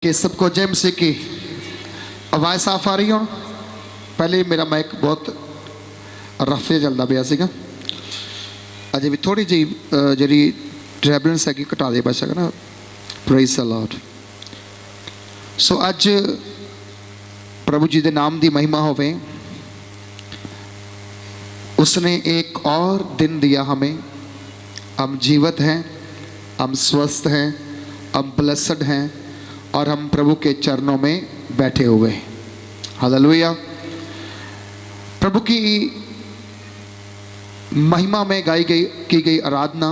कि सबको जय मसीह की आवाज़ साफ आ रही हो। पहले मेरा माइक बहुत रफे चलता पाया सीगा, अजे भी थोड़ी जी जी ट्रैबलेंस है कि घटा दे बस ना। Praise the lord. सो अज प्रभु जी के नाम की महिमा होवे। उसने एक और दिन दिया हमें, हम जीवित हैं, हम स्वस्थ हैं, हम ब्लेस्ड हैं और हम प्रभु के चरणों में बैठे हुए हैं। हालेलुया। प्रभु की महिमा में की गई आराधना,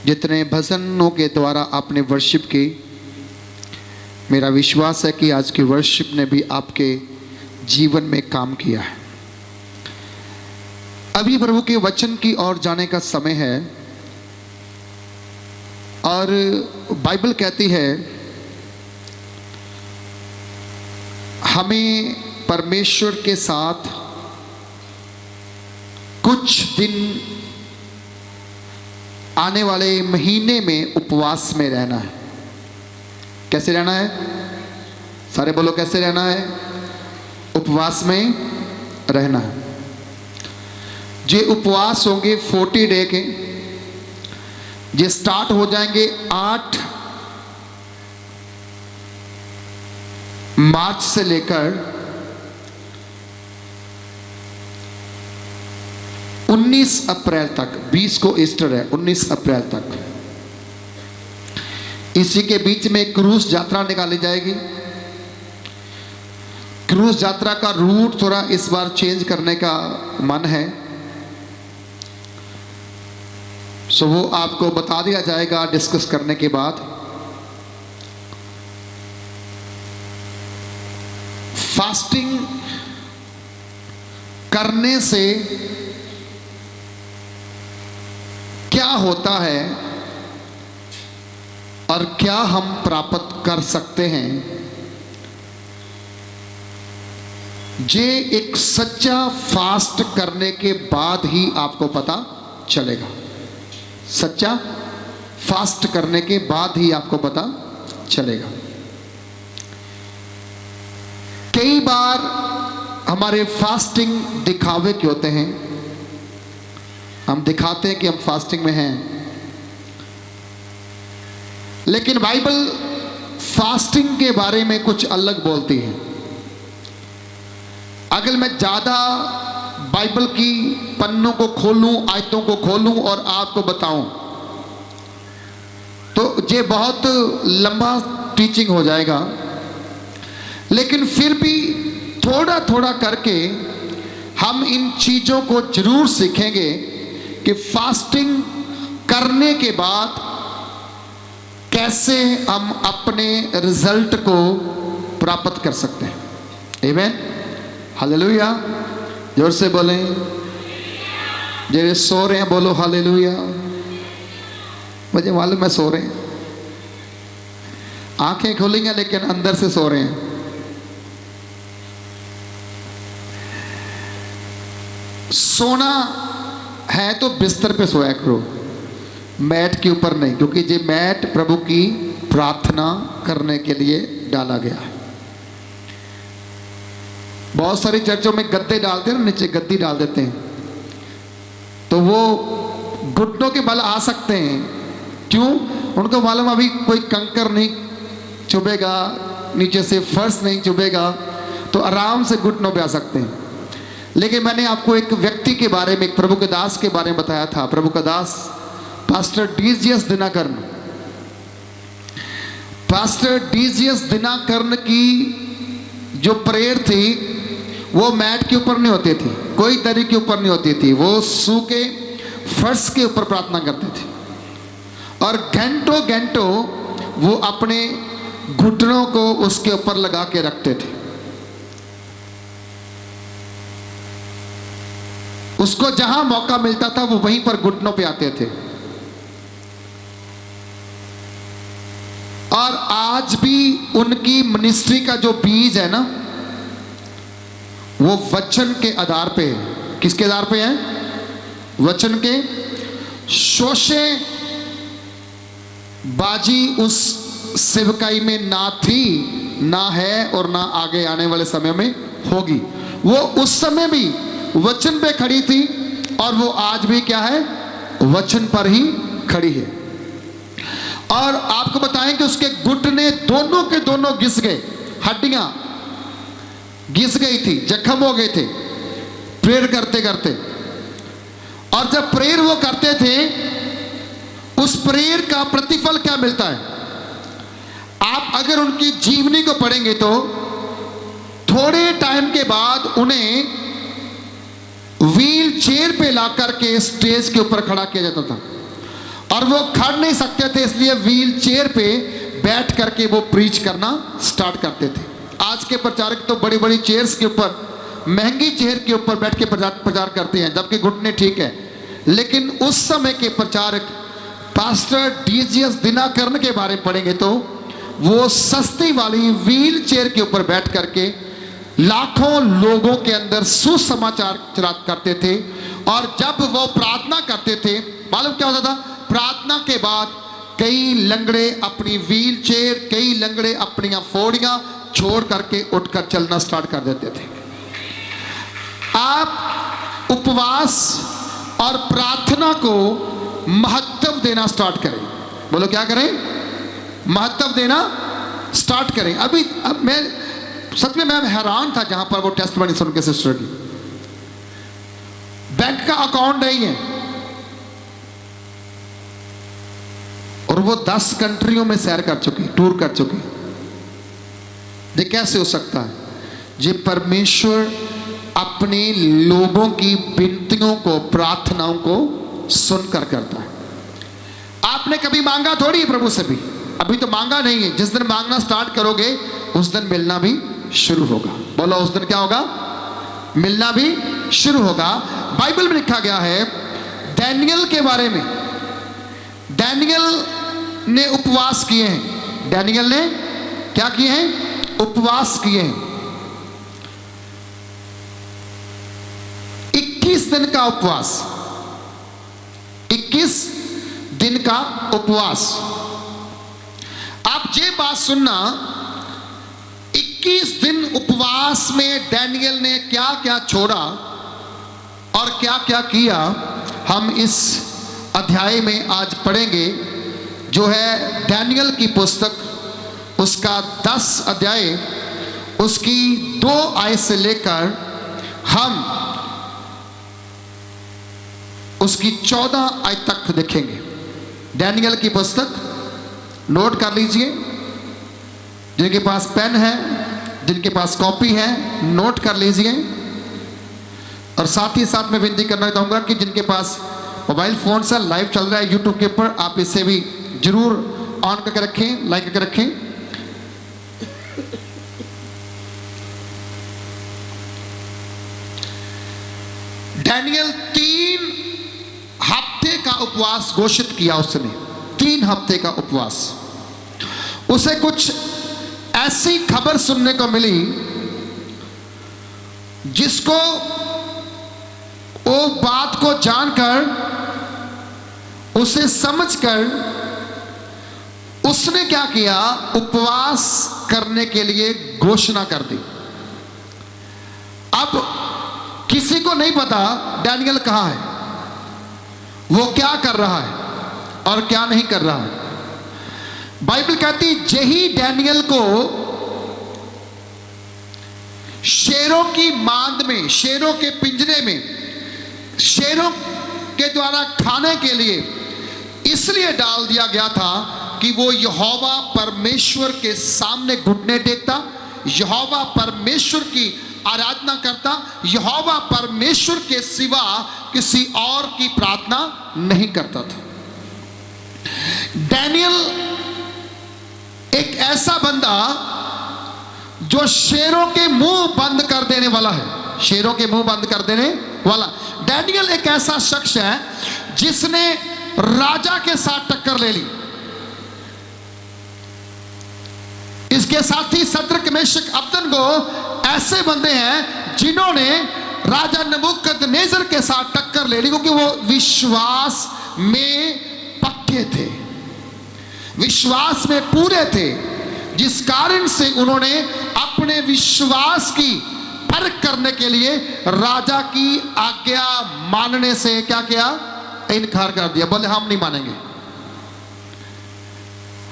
जितने भजनों के द्वारा आपने वर्शिप की, मेरा विश्वास है कि आज की वर्शिप ने भी आपके जीवन में काम किया है। अभी प्रभु के वचन की ओर जाने का समय है और बाइबल कहती है हमें परमेश्वर के साथ कुछ दिन आने वाले महीने में उपवास में रहना है। कैसे रहना है? सारे बोलो, कैसे रहना है? उपवास में रहना है। जे उपवास होंगे 40 डे के, ये स्टार्ट हो जाएंगे 8 मार्च से लेकर 19 अप्रैल तक। 20 को ईस्टर है, 19 अप्रैल तक। इसी के बीच में क्रूज यात्रा निकाली जाएगी। क्रूज यात्रा का रूट थोड़ा इस बार चेंज करने का मन है, सो वो आपको बता दिया जाएगा डिस्कस करने के बाद। फास्टिंग करने से क्या होता है और क्या हम प्राप्त कर सकते हैं, जे एक सच्चा फास्ट करने के बाद ही आपको पता चलेगा। सच्चा फास्ट करने के बाद ही आपको पता चलेगा। कई बार हमारे फास्टिंग दिखावे के होते हैं, हम दिखाते हैं कि हम फास्टिंग में हैं, लेकिन बाइबल फास्टिंग के बारे में कुछ अलग बोलती है। अगर मैं ज़्यादा बाइबल की पन्नों को खोलूं, आयतों को खोलूं और आपको बताऊं तो ये बहुत लंबा टीचिंग हो जाएगा, लेकिन फिर भी थोड़ा थोड़ा करके हम इन चीज़ों को जरूर सीखेंगे कि फास्टिंग करने के बाद कैसे हम अपने रिजल्ट को प्राप्त कर सकते हैं। आमीन, हालेलुया। जोर से बोलें। जो सो रहे हैं बोलो हालेलुया। मुझे मालूम है सो रहे हैं, आंखें खुलेंगे लेकिन अंदर से सो रहे हैं। सोना है तो बिस्तर पे सोया करो, मैट के ऊपर नहीं, क्योंकि ये मैट प्रभु की प्रार्थना करने के लिए डाला गया है। बहुत सारी चर्चों में गद्दे डालते हैं ना, नीचे गद्दी डाल देते हैं, तो वो घुटनों के बल आ सकते हैं। क्यों? उनको मालूम अभी कोई कंकर नहीं चुभेगा, नीचे से फर्श नहीं चुभेगा, तो आराम से घुटनों पे आ सकते हैं। लेकिन मैंने आपको एक व्यक्ति के बारे में, एक प्रभु के दास के बारे में बताया था। प्रभु का दास pastor DGS Dinakaran. Pastor DGS Dinakaran की जो प्रेयर थी वो मैट के ऊपर नहीं होती थी, कोई दरी के ऊपर नहीं होती थी, वो सूखे फर्श के ऊपर प्रार्थना करते थे और घंटों घंटों वो अपने घुटनों को उसके ऊपर लगा के रखते थे। उसको जहां मौका मिलता था वो वहीं पर घुटनों पे आते थे। और आज भी उनकी मिनिस्ट्री का जो बीज है ना, वो वचन के आधार पे है। किसके आधार पे है? वचन के। शोशे बाजी उस सेवकाई में ना थी, ना है और ना आगे आने वाले समय में होगी। वो उस समय भी वचन पे खड़ी थी और वो आज भी क्या है, वचन पर ही खड़ी है। और आपको बताएं कि उसके घुटने दोनों के दोनों घिस गए, हड्डियां घिस गई थी, जख्म हो गए थे प्रेयर करते करते। और जब प्रेयर वो करते थे, उस प्रेयर का प्रतिफल क्या मिलता है? आप अगर उनकी जीवनी को पढ़ेंगे तो थोड़े टाइम के बाद उन्हें व्हील चेयर पे ला करके स्टेज के ऊपर खड़ा किया जाता था, और वो खड़ नहीं सकते थे, इसलिए व्हील चेयर पे बैठ करके वो प्रीच करना स्टार्ट करते थे। आज के प्रचारक तो बड़ी बड़ी चेयर्स के ऊपर, महंगी चेयर के ऊपर बैठ के प्रचार करते हैं, जबकि घुटने ठीक है। लेकिन उस समय के प्रचारक पास्टर डीजीएस दिनाकरण के बारे में पढ़ेंगे तो वो सस्ती वाली व्हील चेयर के ऊपर बैठ करके लाखों लोगों के अंदर सुसमाचार करते थे। और जब वो प्रार्थना करते थे, मालूम क्या होता था? प्रार्थना के बाद कई लंगड़े अपनी व्हील चेयर, कई लंगड़े अपनी फोड़ियां छोड़ करके उठकर चलना स्टार्ट कर देते थे। आप उपवास और प्रार्थना को महत्व देना स्टार्ट करें। बोलो क्या करें? महत्व देना स्टार्ट करें। अब मैं सच में मैं हैरान था जहां पर वो टेस्टमनी सुन के सिस्टर की, बैंक का अकाउंट नहीं है और वो 10 कंट्रियों में सैर कर चुकी, टूर कर चुकी। ये कैसे हो सकता है? ये परमेश्वर अपने लोगों की विनतियों को, प्रार्थनाओं को सुनकर करता है। आपने कभी मांगा थोड़ी है प्रभु से भी, अभी तो मांगा नहीं है। जिस दिन मांगना स्टार्ट करोगे उस दिन मिलना भी शुरू होगा। बोलो उस दिन क्या होगा? मिलना भी शुरू होगा। बाइबल में लिखा गया है डैनियल के बारे में। डैनियल ने उपवास किए हैं। डैनियल ने क्या किए हैं? उपवास किए हैं। 21 दिन का उपवास, 21 दिन का उपवास। आप ये बात सुनना, 21 दिन उपवास में डैनियल ने क्या क्या छोड़ा और क्या क्या किया, हम इस अध्याय में आज पढ़ेंगे, जो है डैनियल की पुस्तक, उसका 10 अध्याय, उसकी 2 आयत से लेकर हम उसकी 14 आयत तक देखेंगे। डैनियल की पुस्तक नोट कर लीजिए, जिनके पास पेन है, जिनके पास कॉपी है, नोट कर लीजिए। और साथ ही साथ मैं विनती करना चाहूँगा कि जिनके पास मोबाइल फ़ोन से लाइव चल रहा है यूट्यूब के ऊपर, आप इसे भी जरूर ऑन करके रखें, लाइक करके रखें। डैनियल 3 हफ्ते का उपवास घोषित किया उसने, 3 हफ्ते का उपवास। उसे कुछ ऐसी खबर सुनने को मिली जिसको, वो बात को जानकर, उसे समझकर उसने क्या किया? उपवास करने के लिए घोषणा कर दी। अब किसी को नहीं पता डैनियल कहाँ है, वो क्या कर रहा है और क्या नहीं कर रहा है। बाइबल कहती यही डैनियल को शेरों की मांद में, शेरों के पिंजरे में, शेरों के द्वारा खाने के लिए इसलिए डाल दिया गया था कि वो यहोवा परमेश्वर के सामने घुटने टेकता, यहोवा परमेश्वर की आराधना करता, यहोवा परमेश्वर के सिवा किसी और की प्रार्थना नहीं करता था। डैनियल एक ऐसा बंदा जो शेरों के मुंह बंद कर देने वाला है, शेरों के मुंह बंद कर देने वाला। डैनियल एक ऐसा शख्स है जिसने राजा के साथ टक्कर ले ली। इसके साथ ही सद्रक, मेशक, अबदनगो ऐसे बंदे हैं जिन्होंने राजा नबूकदनेस्सर के साथ टक्कर ले ली, क्योंकि वो विश्वास में पक्के थे। विश्वास में पूरे थे, जिस कारण से उन्होंने अपने विश्वास की परख करने के लिए राजा की आज्ञा मानने से क्या किया? इनकार कर दिया। बोले हम नहीं मानेंगे।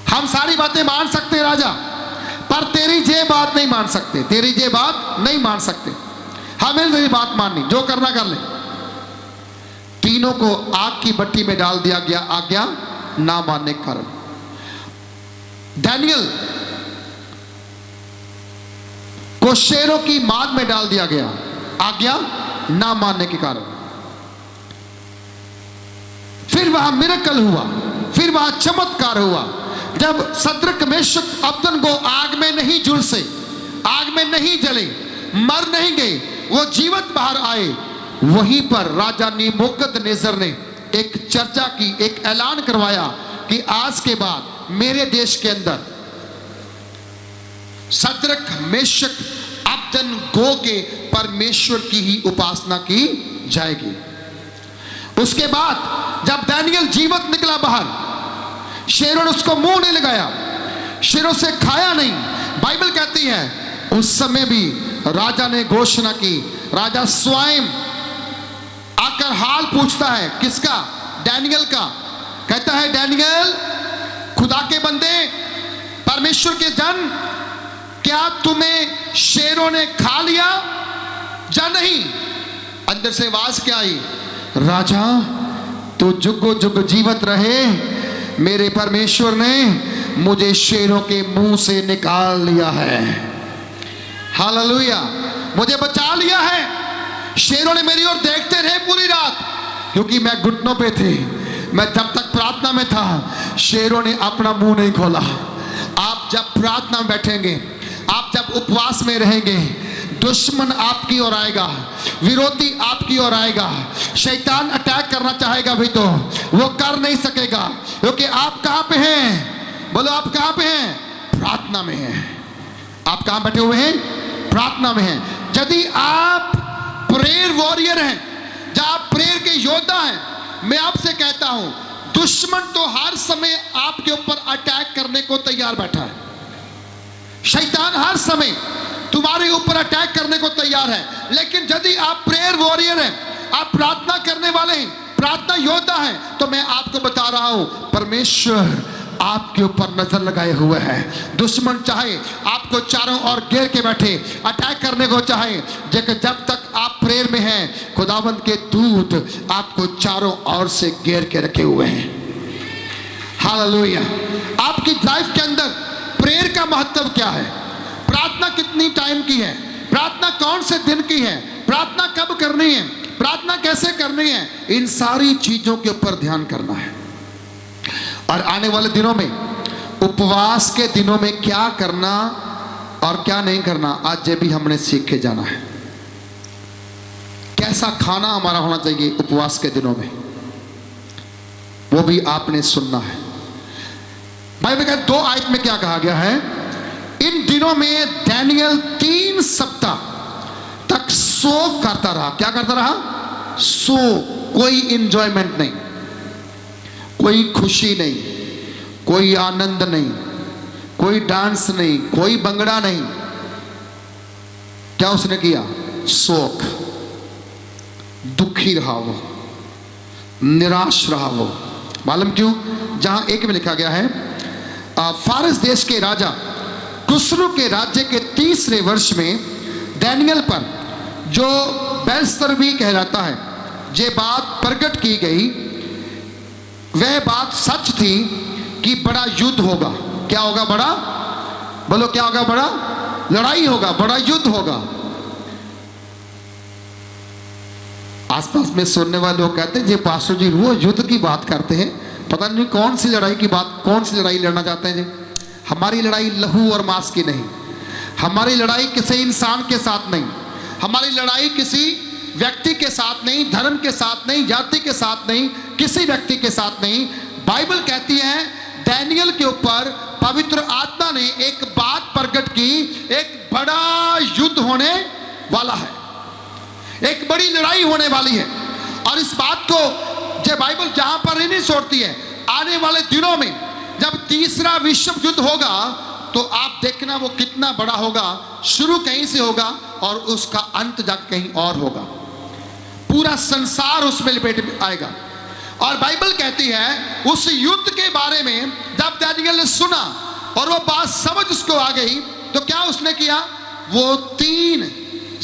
हम सारी बातें मान सकते हैं राजा, पर तेरी ये बात नहीं मान सकते, तेरी ये बात नहीं मान सकते, हमें तेरी बात माननी, जो करना कर ले। तीनों को आग की भट्टी में डाल दिया गया आज्ञा ना मानने के कारण। डैनियल को शेरों की माद में डाल दिया गया आज्ञा ना मानने के कारण। फिर वहां मिरेकल हुआ, फिर वहां चमत्कार हुआ, जब सद्रक मेशक अबदनगो आग में नहीं झुलसे, आग में नहीं जले, मर नहीं गए, वो जीवित बाहर आए। वहीं पर राजा नेबूकदनेस्सर ने एक चर्चा की, एक ऐलान करवाया कि आज के बाद मेरे देश के अंदर सद्रक मेशक अबदनगो के परमेश्वर की ही उपासना की जाएगी। उसके बाद जब दानियल जीवित निकला बाहर, शेरों ने उसको मुंह नहीं लगाया, शेरों से खाया नहीं। बाइबल कहती है उस समय भी राजा ने घोषणा की, राजा स्वयं आकर हाल पूछता है, किसका? डैनियल का। कहता है डैनियल, खुदा के बंदे, परमेश्वर के जन, क्या तुम्हें शेरों ने खा लिया या नहीं? अंदर से आवाज क्या आई? राजा तू जुगो जुग जीवित रहे, मेरे परमेश्वर ने मुझे शेरों के मुंह से निकाल लिया है। हालेलुया, मुझे बचा लिया है। शेरों ने मेरी ओर देखते रहे पूरी रात, क्योंकि मैं घुटनों पे थे, मैं जब तक प्रार्थना में था, शेरों ने अपना मुंह नहीं खोला। आप जब प्रार्थना में बैठेंगे, आप जब उपवास में रहेंगे, दुश्मन आपकी ओर आएगा, विरोधी आपकी ओर आएगा, शैतान अटैक करना चाहेगा भी तो वो कर नहीं सकेगा, क्योंकि आप कहां पे हैं? बोलो आप कहां पे हैं? प्रार्थना में हैं। आप कहां बैठे हुए हैं? प्रार्थना में हैं। यदि आप प्रेयर वॉरियर हैं, जब आप प्रेयर के योद्धा हैं, मैं आपसे कहता हूं दुश्मन तो हर समय आपके ऊपर अटैक करने को तैयार बैठा है। शैतान हर समय तुम्हारे ऊपर अटैक करने को तैयार है, लेकिन यदि आप प्रेयर वॉरियर हैं, आप प्रार्थना करने वाले हैं, प्रार्थना योद्धा हैं, तो मैं आपको बता रहा हूं परमेश्वर आपके ऊपर नजर लगाए हुए है। दुश्मन चाहे आपको चारों ओर घेर के बैठे, अटैक करने को चाहे, लेकिन जब तक आप प्रेयर में हैं, खुदावंद के दूत आपको चारों ओर से घेर के रखे हुए हैं। हालेलुया। आपकी लाइफ के अंदर प्रेयर का महत्व क्या है? प्रार्थना कितनी टाइम की है? प्रार्थना कौन से दिन की है? प्रार्थना कब करनी है? प्रार्थना कैसे करनी है? इन सारी चीजों के ऊपर ध्यान करना है। और आने वाले दिनों में, उपवास के दिनों में क्या करना और क्या नहीं करना, आज ये भी हमने सीख के जाना है। कैसा खाना हमारा होना चाहिए उपवास के दिनों में, वो भी आपने सुनना है। बाइबल के 2 आयत में क्या कहा गया है? इन दिनों में डैनियल 3 सप्ताह तक शोक करता रहा। क्या करता रहा? शोक। कोई इंजॉयमेंट नहीं, कोई खुशी नहीं, कोई आनंद नहीं, कोई डांस नहीं, कोई बंगड़ा नहीं। क्या उसने किया? शोक। दुखी रहा वो, निराश रहा वो। मालूम क्यों? जहां एक में लिखा गया है, फारस देश के राजा खुसरो के राज्य के 3रे वर्ष में डैनियल पर, जो बेलशस्सर भी कहलाता है, ये बात प्रकट की गई। वह बात सच थी कि बड़ा युद्ध होगा। क्या होगा? बड़ा, बोलो क्या होगा? बड़ा लड़ाई होगा, बड़ा युद्ध होगा। आसपास में सुनने वाले लोग कहते हैं, ये पास्टर जी वो युद्ध की बात करते हैं, पता नहीं कौन सी लड़ाई की बात, कौन सी लड़ाई लड़ना चाहते हैं जी। हमारी लड़ाई लहू और मांस की नहीं, हमारी लड़ाई किसी इंसान के साथ नहीं, हमारी लड़ाई किसी व्यक्ति के साथ नहीं, धर्म के साथ नहीं, जाति के साथ नहीं, किसी व्यक्ति के साथ नहीं। बाइबल कहती है डैनियल के ऊपर पवित्र आत्मा ने एक बात प्रकट की, एक बड़ा युद्ध होने वाला है, एक बड़ी लड़ाई होने वाली है। और इस बात को जो बाइबल जहां पर नहीं छोड़ती है, आने वाले दिनों में जब तीसरा विश्व युद्ध होगा तो आप देखना वो कितना बड़ा होगा। शुरू कहीं से होगा और उसका अंत जाकर कहीं और होगा। पूरा संसार उसमें लपेट आएगा। और बाइबल कहती है उस युद्ध के बारे में जब दानियल ने सुना और वो बात समझ उसको आ गई, तो क्या उसने किया? वो 3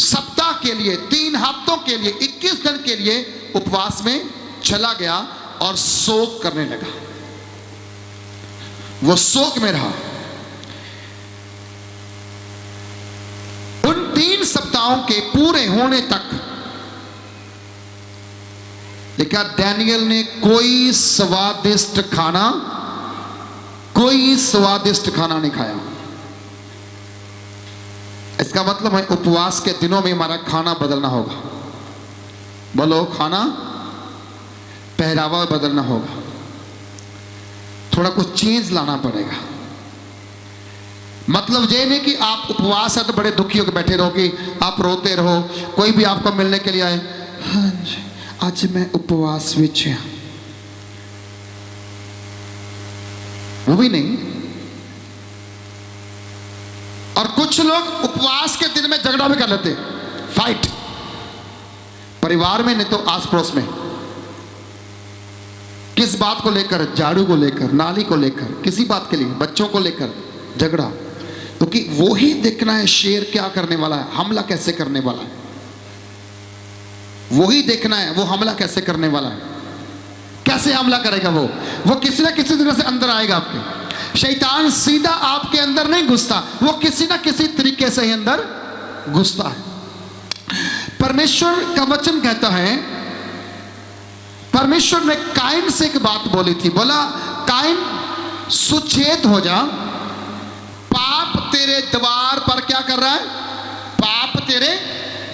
सप्ताह के लिए, 3 हफ्तों के लिए, 21 दिन के लिए उपवास में चला गया और शोक करने लगा। वो शोक में रहा। उन 3 सप्ताहों के पूरे होने तक लिखा दानियल ने कोई स्वादिष्ट खाना नहीं खाया। इसका मतलब है उपवास के दिनों में हमारा खाना बदलना होगा। बोलो, खाना, पहरावा बदलना होगा। थोड़ा कुछ चेंज लाना पड़ेगा। मतलब ये नहीं कि आप उपवास है तो बड़े दुखी होकर बैठे रहोगे, आप रोते रहो। कोई भी आपको मिलने के लिए आए, हाँ जी आज मैं उपवास विच हूं, वो भी नहीं। और कुछ लोग उपवास के दिन में झगड़ा भी कर लेते, फाइट, परिवार में नहीं तो आस पड़ोस में। किस बात को लेकर? झाड़ू को लेकर, नाली को लेकर, किसी बात के लिए, बच्चों को लेकर झगड़ा। क्योंकि वो ही देखना है शेर क्या करने वाला है, हमला कैसे करने वाला है। वो ही देखना है वो हमला कैसे करने वाला है, कैसे हमला करेगा। वो किसी ना किसी तरह से अंदर आएगा आपके। शैतान सीधा आपके अंदर नहीं घुसता, वो किसी ना किसी तरीके से ही अंदर घुसता है। परमेश्वर का वचन कहता है, परमेश्वर ने काइन से एक बात बोली थी। बोला, काइन सुचेत हो जा, पाप तेरे द्वार पर क्या कर रहा है? पाप तेरे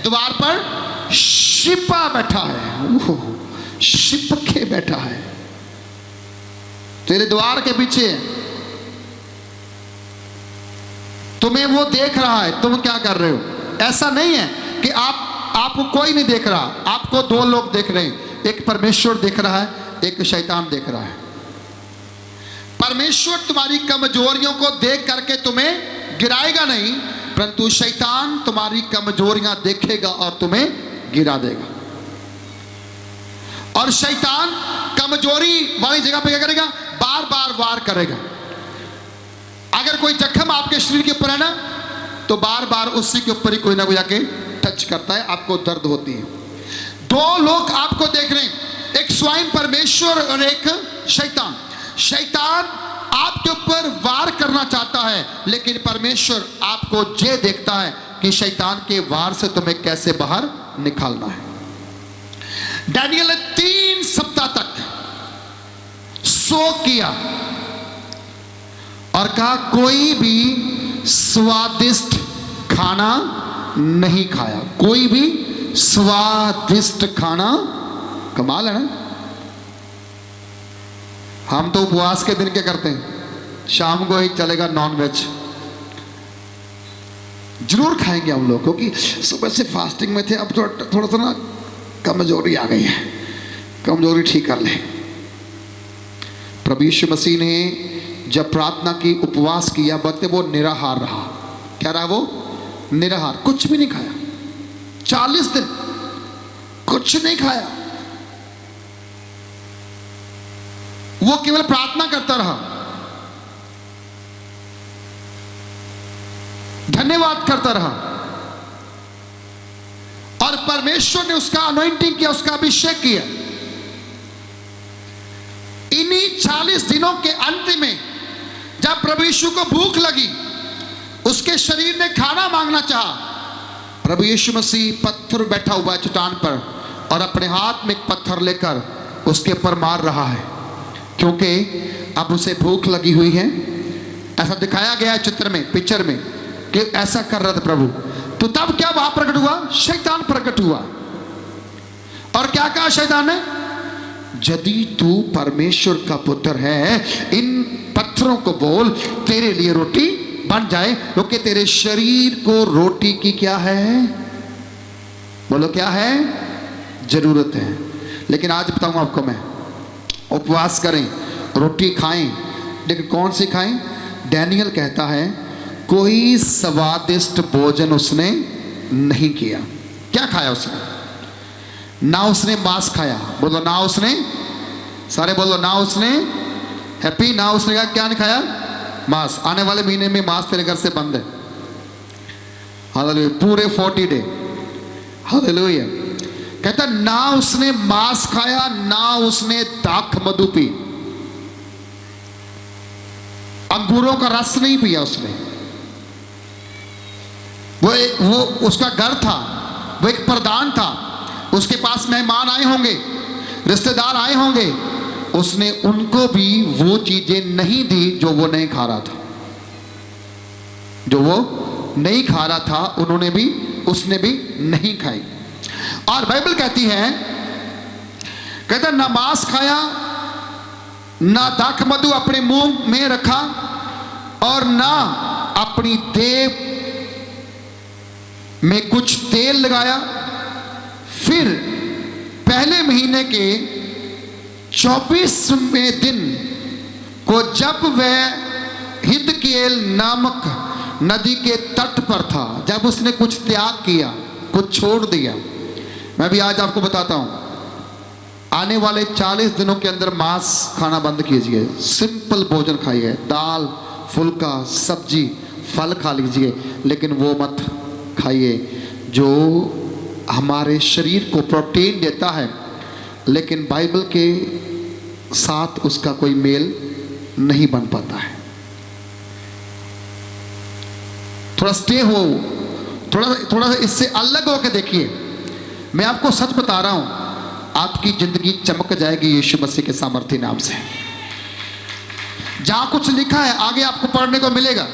द्वार पर छिपा बैठा है, छिपके बैठा है, तेरे द्वार के पीछे। तुम्हें वो देख रहा है, तुम क्या कर रहे हो। ऐसा नहीं है कि आपको कोई नहीं देख रहा, आपको 2 लोग देख रहे हैं, एक परमेश्वर देख रहा है, एक शैतान देख रहा है। परमेश्वर तुम्हारी कमजोरियों को देख करके तुम्हें गिराएगा नहीं, परंतु शैतान तुम्हारी कमजोरियां देखेगा और तुम्हें गिरा देगा। और शैतान कमजोरी वाली जगह पे क्या करेगा? बार बार वार करेगा। अगर कोई जख्म आपके शरीर के ऊपर है ना, तो बार बार उसी के ऊपर ही कोई ना कोई आके टच करता है, आपको दर्द होती है। 2 लोग आपको देख रहे हैं, एक स्वयं परमेश्वर और एक शैतान। शैतान आपके ऊपर वार करना चाहता है, लेकिन परमेश्वर आपको ये देखता है कि शैतान के वार से तुम्हें कैसे बाहर निकालना है। दानियल ने 3 सप्ताह तक शोक किया और कहा कोई भी स्वादिष्ट खाना नहीं खाया, कोई भी स्वादिष्ट खाना। कमाल है ना। हम तो उपवास के दिन क्या करते हैं? शाम को ही चलेगा नॉनवेज, जरूर खाएंगे हम लोग, क्योंकि सुबह से फास्टिंग में थे, अब थोड़ा सा ना कमजोरी आ गई है, कमजोरी ठीक कर ले। प्रभु यीशु मसीह ने जब प्रार्थना की, उपवास किया, बल्कि वो निराहार रहा। क्या रहा वो? निराहार, कुछ भी नहीं खाया। 40 दिन कुछ नहीं खाया, वो केवल प्रार्थना करता रहा, धन्यवाद करता रहा। और परमेश्वर ने उसका अनॉइंटिंग किया, उसका अभिषेक किया। इन्हीं 40 दिनों के अंत में जब प्रभु यीशु को भूख लगी, उसके शरीर ने खाना मांगना चाहा, प्रभु यीशु मसीह पत्थर बैठा हुआ है चट्टान पर और अपने हाथ में एक पत्थर लेकर उसके ऊपर मार रहा है, क्योंकि अब उसे भूख लगी हुई है। ऐसा दिखाया गया है चित्र में, पिक्चर में, कि ऐसा कर रहा था प्रभु। तो तब क्या वहां प्रकट हुआ? शैतान प्रकट हुआ और क्या कहा शैतान ने? यदि तू परमेश्वर का पुत्र है, इन पत्थरों को बोल तेरे लिए रोटी बन जाए, क्योंकि तेरे शरीर को रोटी की क्या है? बोलो क्या है? जरूरत है। लेकिन आज बताऊं आपको मैं, उपवास करें, रोटी खाएं, लेकिन कौन सी खाएं? डैनियल कहता है कोई स्वादिष्ट भोजन उसने नहीं किया। क्या खाया उसने? ना उसने मांस खाया, बोलो ना उसने, सारे बोलो ना उसने, हैप्पी, ना उसने क्या नहीं खाया? मांस। आने वाले महीने में मांस तेरे घर से बंद है, हालेलुया, पूरे 40 डे, हालेलुया। कहता ना उसने मांस खाया, ना उसने दाख मधु पी, अंगूरों का रस नहीं पिया उसने। वो उसका घर था, वो एक प्रधान था, उसके पास मेहमान आए होंगे, रिश्तेदार आए होंगे, उसने उनको भी वो चीजें नहीं दी जो वो नहीं खा रहा था, जो वो नहीं खा रहा था उसने भी नहीं खाई। और बाइबल कहती है, कहता ना मांस खाया, ना दाख मधु अपने मुंह में रखा, और ना अपनी देह में कुछ तेल लगाया। फिर पहले महीने के 24वें दिन को जब वह हिदकियेल नामक नदी के तट पर था, जब उसने कुछ त्याग किया, कुछ छोड़ दिया। मैं भी आज आपको बताता हूं, आने वाले 40 दिनों के अंदर मांस खाना बंद कीजिए, सिंपल भोजन खाइए, दाल फुल्का सब्जी फल खा लीजिए, लेकिन वो मत खाइए जो हमारे शरीर को प्रोटीन देता है, लेकिन बाइबल के साथ उसका कोई मेल नहीं बन पाता है। थोड़ा स्टे हो, थोड़ा सा इससे अलग होकर देखिए। मैं आपको सच बता रहा हूं, आपकी जिंदगी चमक जाएगी यीशु मसीह के सामर्थ्य नाम से। जहां कुछ लिखा है आगे आपको पढ़ने को मिलेगा।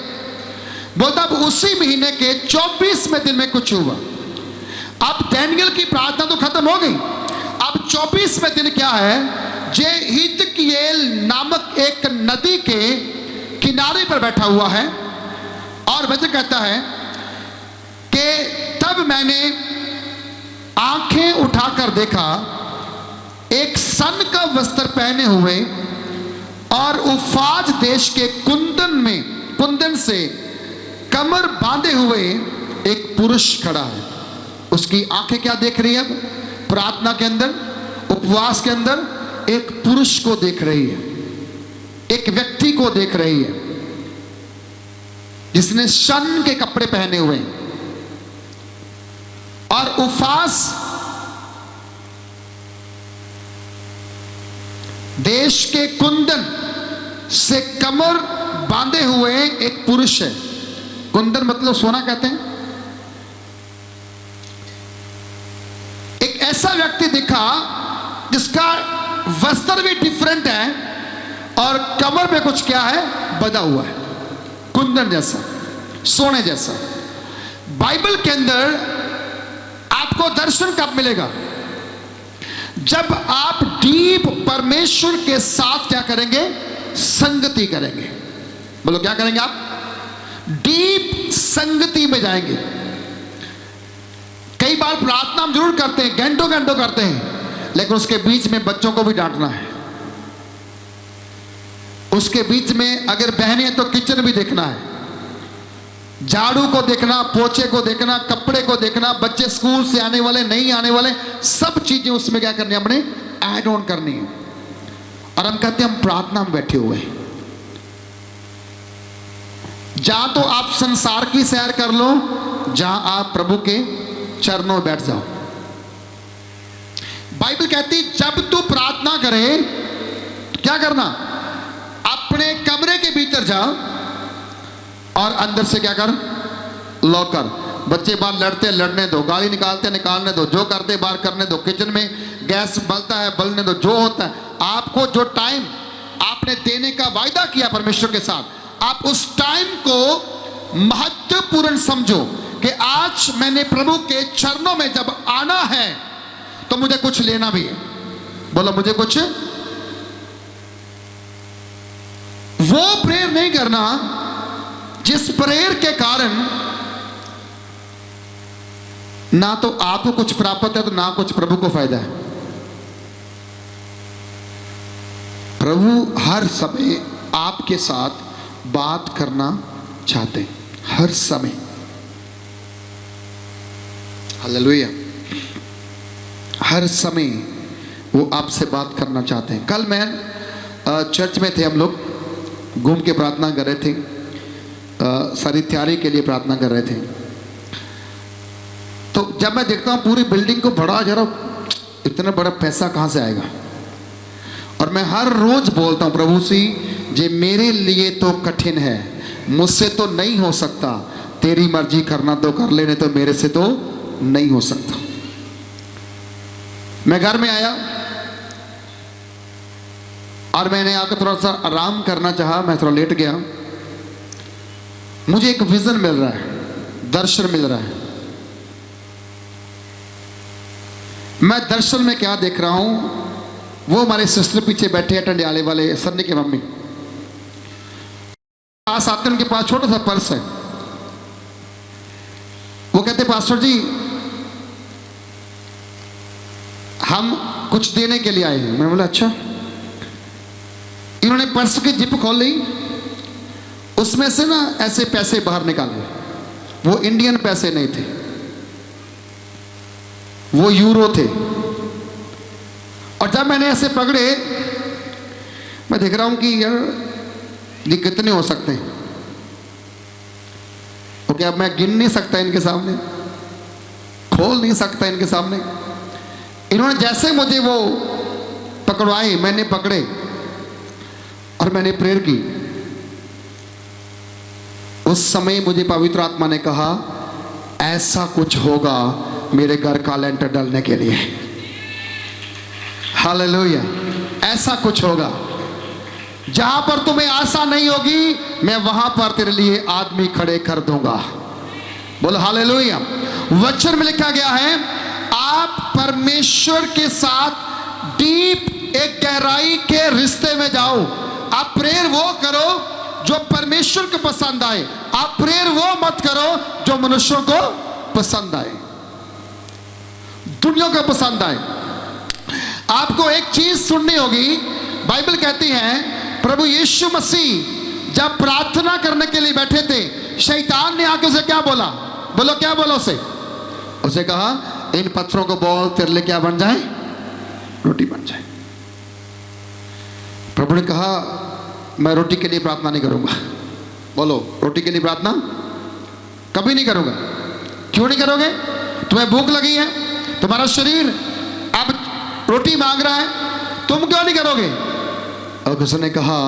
बोलता अब उसी महीने के 24वें दिन में कुछ हुआ। अब डैनियल की प्रार्थना तो खत्म हो गई, अब 24वें दिन क्या है? जे हिदकियेल नामक एक नदी के किनारे पर बैठा हुआ है, और वचन कहता है कि तब मैंने आंखें उठाकर देखा, एक सन का वस्त्र पहने हुए और उफाज देश के कुंदन से कमर बांधे हुए एक पुरुष खड़ा है। उसकी आंखें क्या देख रही है? अब प्रार्थना के अंदर, उपवास के अंदर एक पुरुष को देख रही है, एक व्यक्ति को देख रही है जिसने सन के कपड़े पहने हुए हैं और उफास देश के कुंदन से कमर बांधे हुए एक पुरुष है। कुंदन मतलब सोना कहते हैं। एक ऐसा व्यक्ति दिखा जिसका वस्त्र भी डिफरेंट है और कमर पे कुछ क्या है? बंधा हुआ है, कुंदन जैसा, सोने जैसा। बाइबल के अंदर आपको दर्शन कब मिलेगा? जब आप डीप परमेश्वर के साथ क्या करेंगे? संगति करेंगे। बोलो क्या करेंगे? आप डीप संगति में जाएंगे। कई बार प्रार्थना हम जरूर करते हैं, घंटों घंटों करते हैं, लेकिन उसके बीच में बच्चों को भी डांटना है, उसके बीच में अगर बहनें हैं तो किचन भी देखना है, झाड़ू को देखना, पोछे को देखना, कपड़े को देखना, बच्चे स्कूल से आने वाले नहीं आने वाले, सब चीजें उसमें क्या करनी है? हमने ऐड ऑन करनी है। और हम कहते हैं हम प्रार्थना में बैठे हुए हैं। जहां तो आप संसार की सैर कर लो, जहां आप प्रभु के चरणों में बैठ जाओ। बाइबल कहती जब तू प्रार्थना करे क्या करना? अपने कमरे के भीतर जा और अंदर से क्या कर? लॉकर। बच्चे बाहर लड़ते हैं, लड़ने दो, गाली निकालते हैं, निकालने दो, जो करते बाहर करने दो, किचन में गैस बलता है बलने दो, जो होता है। आपको जो टाइम आपने देने का वायदा किया परमेश्वर के साथ, आप उस टाइम को महत्वपूर्ण समझो कि आज मैंने प्रभु के चरणों में जब आना है तो मुझे कुछ लेना भी है। बोलो मुझे कुछ। वो प्रेयर नहीं करना जिस प्रेयर के कारण ना तो आपको कुछ प्राप्त है तो ना कुछ प्रभु को फायदा है। प्रभु हर समय आपके साथ बात करना चाहते हैं हर समय। हालेलुया। हर समय वो आपसे बात करना चाहते हैं। कल मैं चर्च में थे, हम लोग घूम के प्रार्थना कर रहे थे, सारी तैयारी के लिए प्रार्थना कर रहे थे। तो जब मैं देखता हूँ पूरी बिल्डिंग को बड़ा जरा, इतना बड़ा पैसा कहाँ से आएगा। और मैं हर रोज बोलता हूँ, प्रभु सी जे मेरे लिए तो कठिन है, मुझसे तो नहीं हो सकता, तेरी मर्जी करना तो कर लेने, तो मेरे से तो नहीं हो सकता। मैं घर में आया और मैंने आकर थोड़ा सा आराम करना चाहा, मैं थोड़ा लेट गया। मुझे एक विजन मिल रहा है, दर्शन मिल रहा है। मैं दर्शन में क्या देख रहा हूं, वो हमारे सिस्टर पीछे बैठे हैं, टंडियाले वाले सन्नी की मम्मी पास आते हैं, उनके पास छोटा सा पर्स है। वो कहते पास्टर जी हम कुछ देने के लिए आए हैं। मैं बोला अच्छा। इन्होंने पर्स की जिप खोल ली, उसमें से ना ऐसे पैसे बाहर निकाले। वो इंडियन पैसे नहीं थे, वो यूरो थे। और जब मैंने ऐसे पकड़े, मैं देख रहा हूं कि यार ये कितने हो सकते हैं। ओके, अब मैं गिन नहीं सकता इनके सामने, खोल नहीं सकता इनके सामने। इन्होंने जैसे मुझे वो पकड़वाए, मैंने पकड़े और मैंने प्रेयर की। उस समय मुझे पवित्र आत्मा ने कहा ऐसा कुछ होगा मेरे घर का लेंटर डालने के लिए। हालेलुया। ऐसा कुछ होगा, जहां पर तुम्हें आशा नहीं होगी, मैं वहां पर तेरे लिए आदमी खड़े कर दूंगा। बोलो हालेलुया। वचन में लिखा गया है आप परमेश्वर के साथ डीप एक गहराई के रिश्ते में जाओ। आप प्रेयर वो करो जो परमेश्वर को पसंद आए। आप प्रेयर वो मत करो जो मनुष्यों को पसंद आए, दुनिया को पसंद आए। आपको एक चीज सुननी होगी। बाइबल कहती है प्रभु यीशु मसीह जब प्रार्थना करने के लिए बैठे थे, शैतान ने आके उसे क्या बोला? बोलो क्या बोला उसे कहा इन पत्थरों को बोल तेरे लिए क्या बन जाए? रोटी बन जाए। प्रभु ने कहा मैं रोटी के लिए प्रार्थना नहीं करूंगा। बोलो रोटी के लिए प्रार्थना कभी नहीं करूंगा। क्यों नहीं करोगे? तुम्हें भूख लगी है, तुम्हारा शरीर अब रोटी मांग रहा है, तुम क्यों नहीं करोगे? और उसने कहा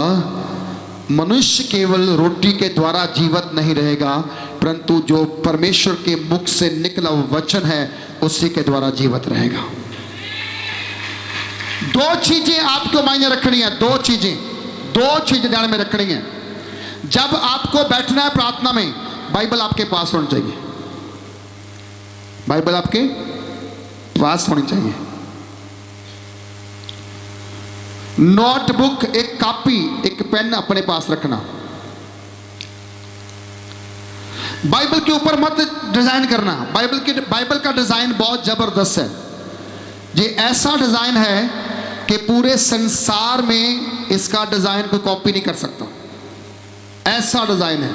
मनुष्य केवल रोटी के द्वारा जीवित नहीं रहेगा, परंतु जो परमेश्वर के मुख से निकला वचन है उसी के द्वारा जीवित रहेगा। दो चीजें आपको मायने रखनी है, दो चीजें ध्यान में रखनी है। जब आपको बैठना है प्रार्थना में, बाइबल आपके पास होनी चाहिए। बाइबल आपके पास होनी चाहिए। नोटबुक, एक कॉपी, एक पेन अपने पास रखना। बाइबल के ऊपर मत डिजाइन करना। बाइबल का डिजाइन बहुत जबरदस्त है। ये ऐसा डिजाइन है कि पूरे संसार में इसका डिजाइन कोई कॉपी नहीं कर सकता। ऐसा डिजाइन है।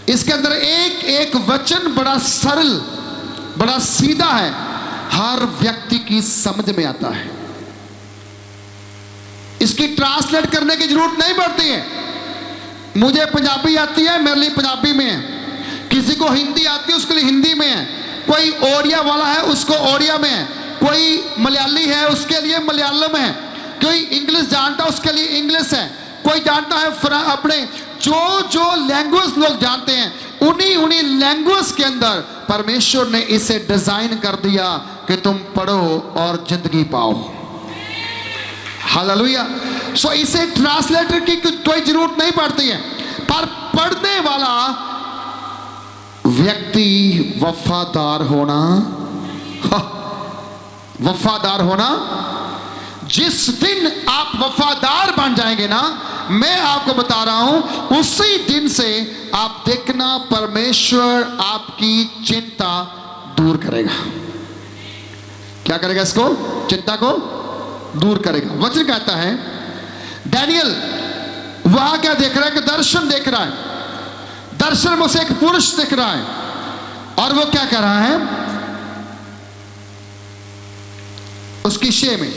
इसके अंदर एक एक वचन बड़ा सरल, बड़ा सीधा है, हर व्यक्ति की समझ में आता है। इसकी ट्रांसलेट करने की जरूरत नहीं पड़ती है। मुझे पंजाबी आती है, मेरे लिए पंजाबी में है। किसी को हिंदी आती है, उसके लिए हिंदी में है। कोई ओडिया वाला है, उसको ओडिया में है। कोई मलयाली है, उसके लिए मलयालम है। कोई इंग्लिश जानता है, उसके लिए इंग्लिश है। कोई जानता है अपने जो लैंग्वेज लोग जानते हैं, उन्हीं लैंग्वेज के अंदर परमेश्वर ने इसे डिजाइन कर दिया कि तुम पढ़ो और जिंदगी पाओ। हालेलुया। सो इसे ट्रांसलेटर की कोई जरूरत नहीं पड़ती है, पर पढ़ने वाला व्यक्ति वफादार होना। जिस दिन आप वफादार बन जाएंगे ना, मैं आपको बता रहा हूं, उसी दिन से आप देखना परमेश्वर आपकी चिंता दूर करेगा। क्या करेगा? इसको, चिंता को दूर करेगा। वचन कहता है, दानियल वहां क्या देख रहा है कि दर्शन देख रहा है। दर्शन में उसे एक पुरुष दिख रहा है और वो क्या कर रहा है, उसकी शे में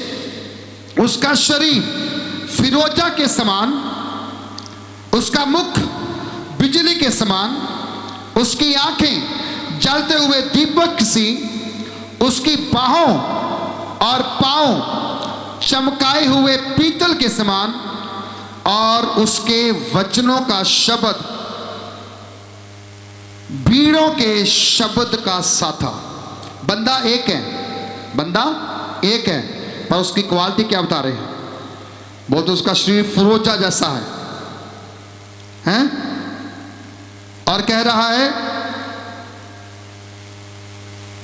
उसका शरीर फिरोजा के समान, उसका मुख बिजली के समान, उसकी आंखें जलते हुए दीपक सी, उसकी बाहों और पांव चमकाए हुए पीतल के समान, और उसके वचनों का शब्द भीड़ों के शब्द का सा था। बंदा एक है, बंदा एक है, पर उसकी क्वालिटी क्या बता रहे हैं, बोलते उसका शरीर फिरोजा जैसा है? और कह रहा है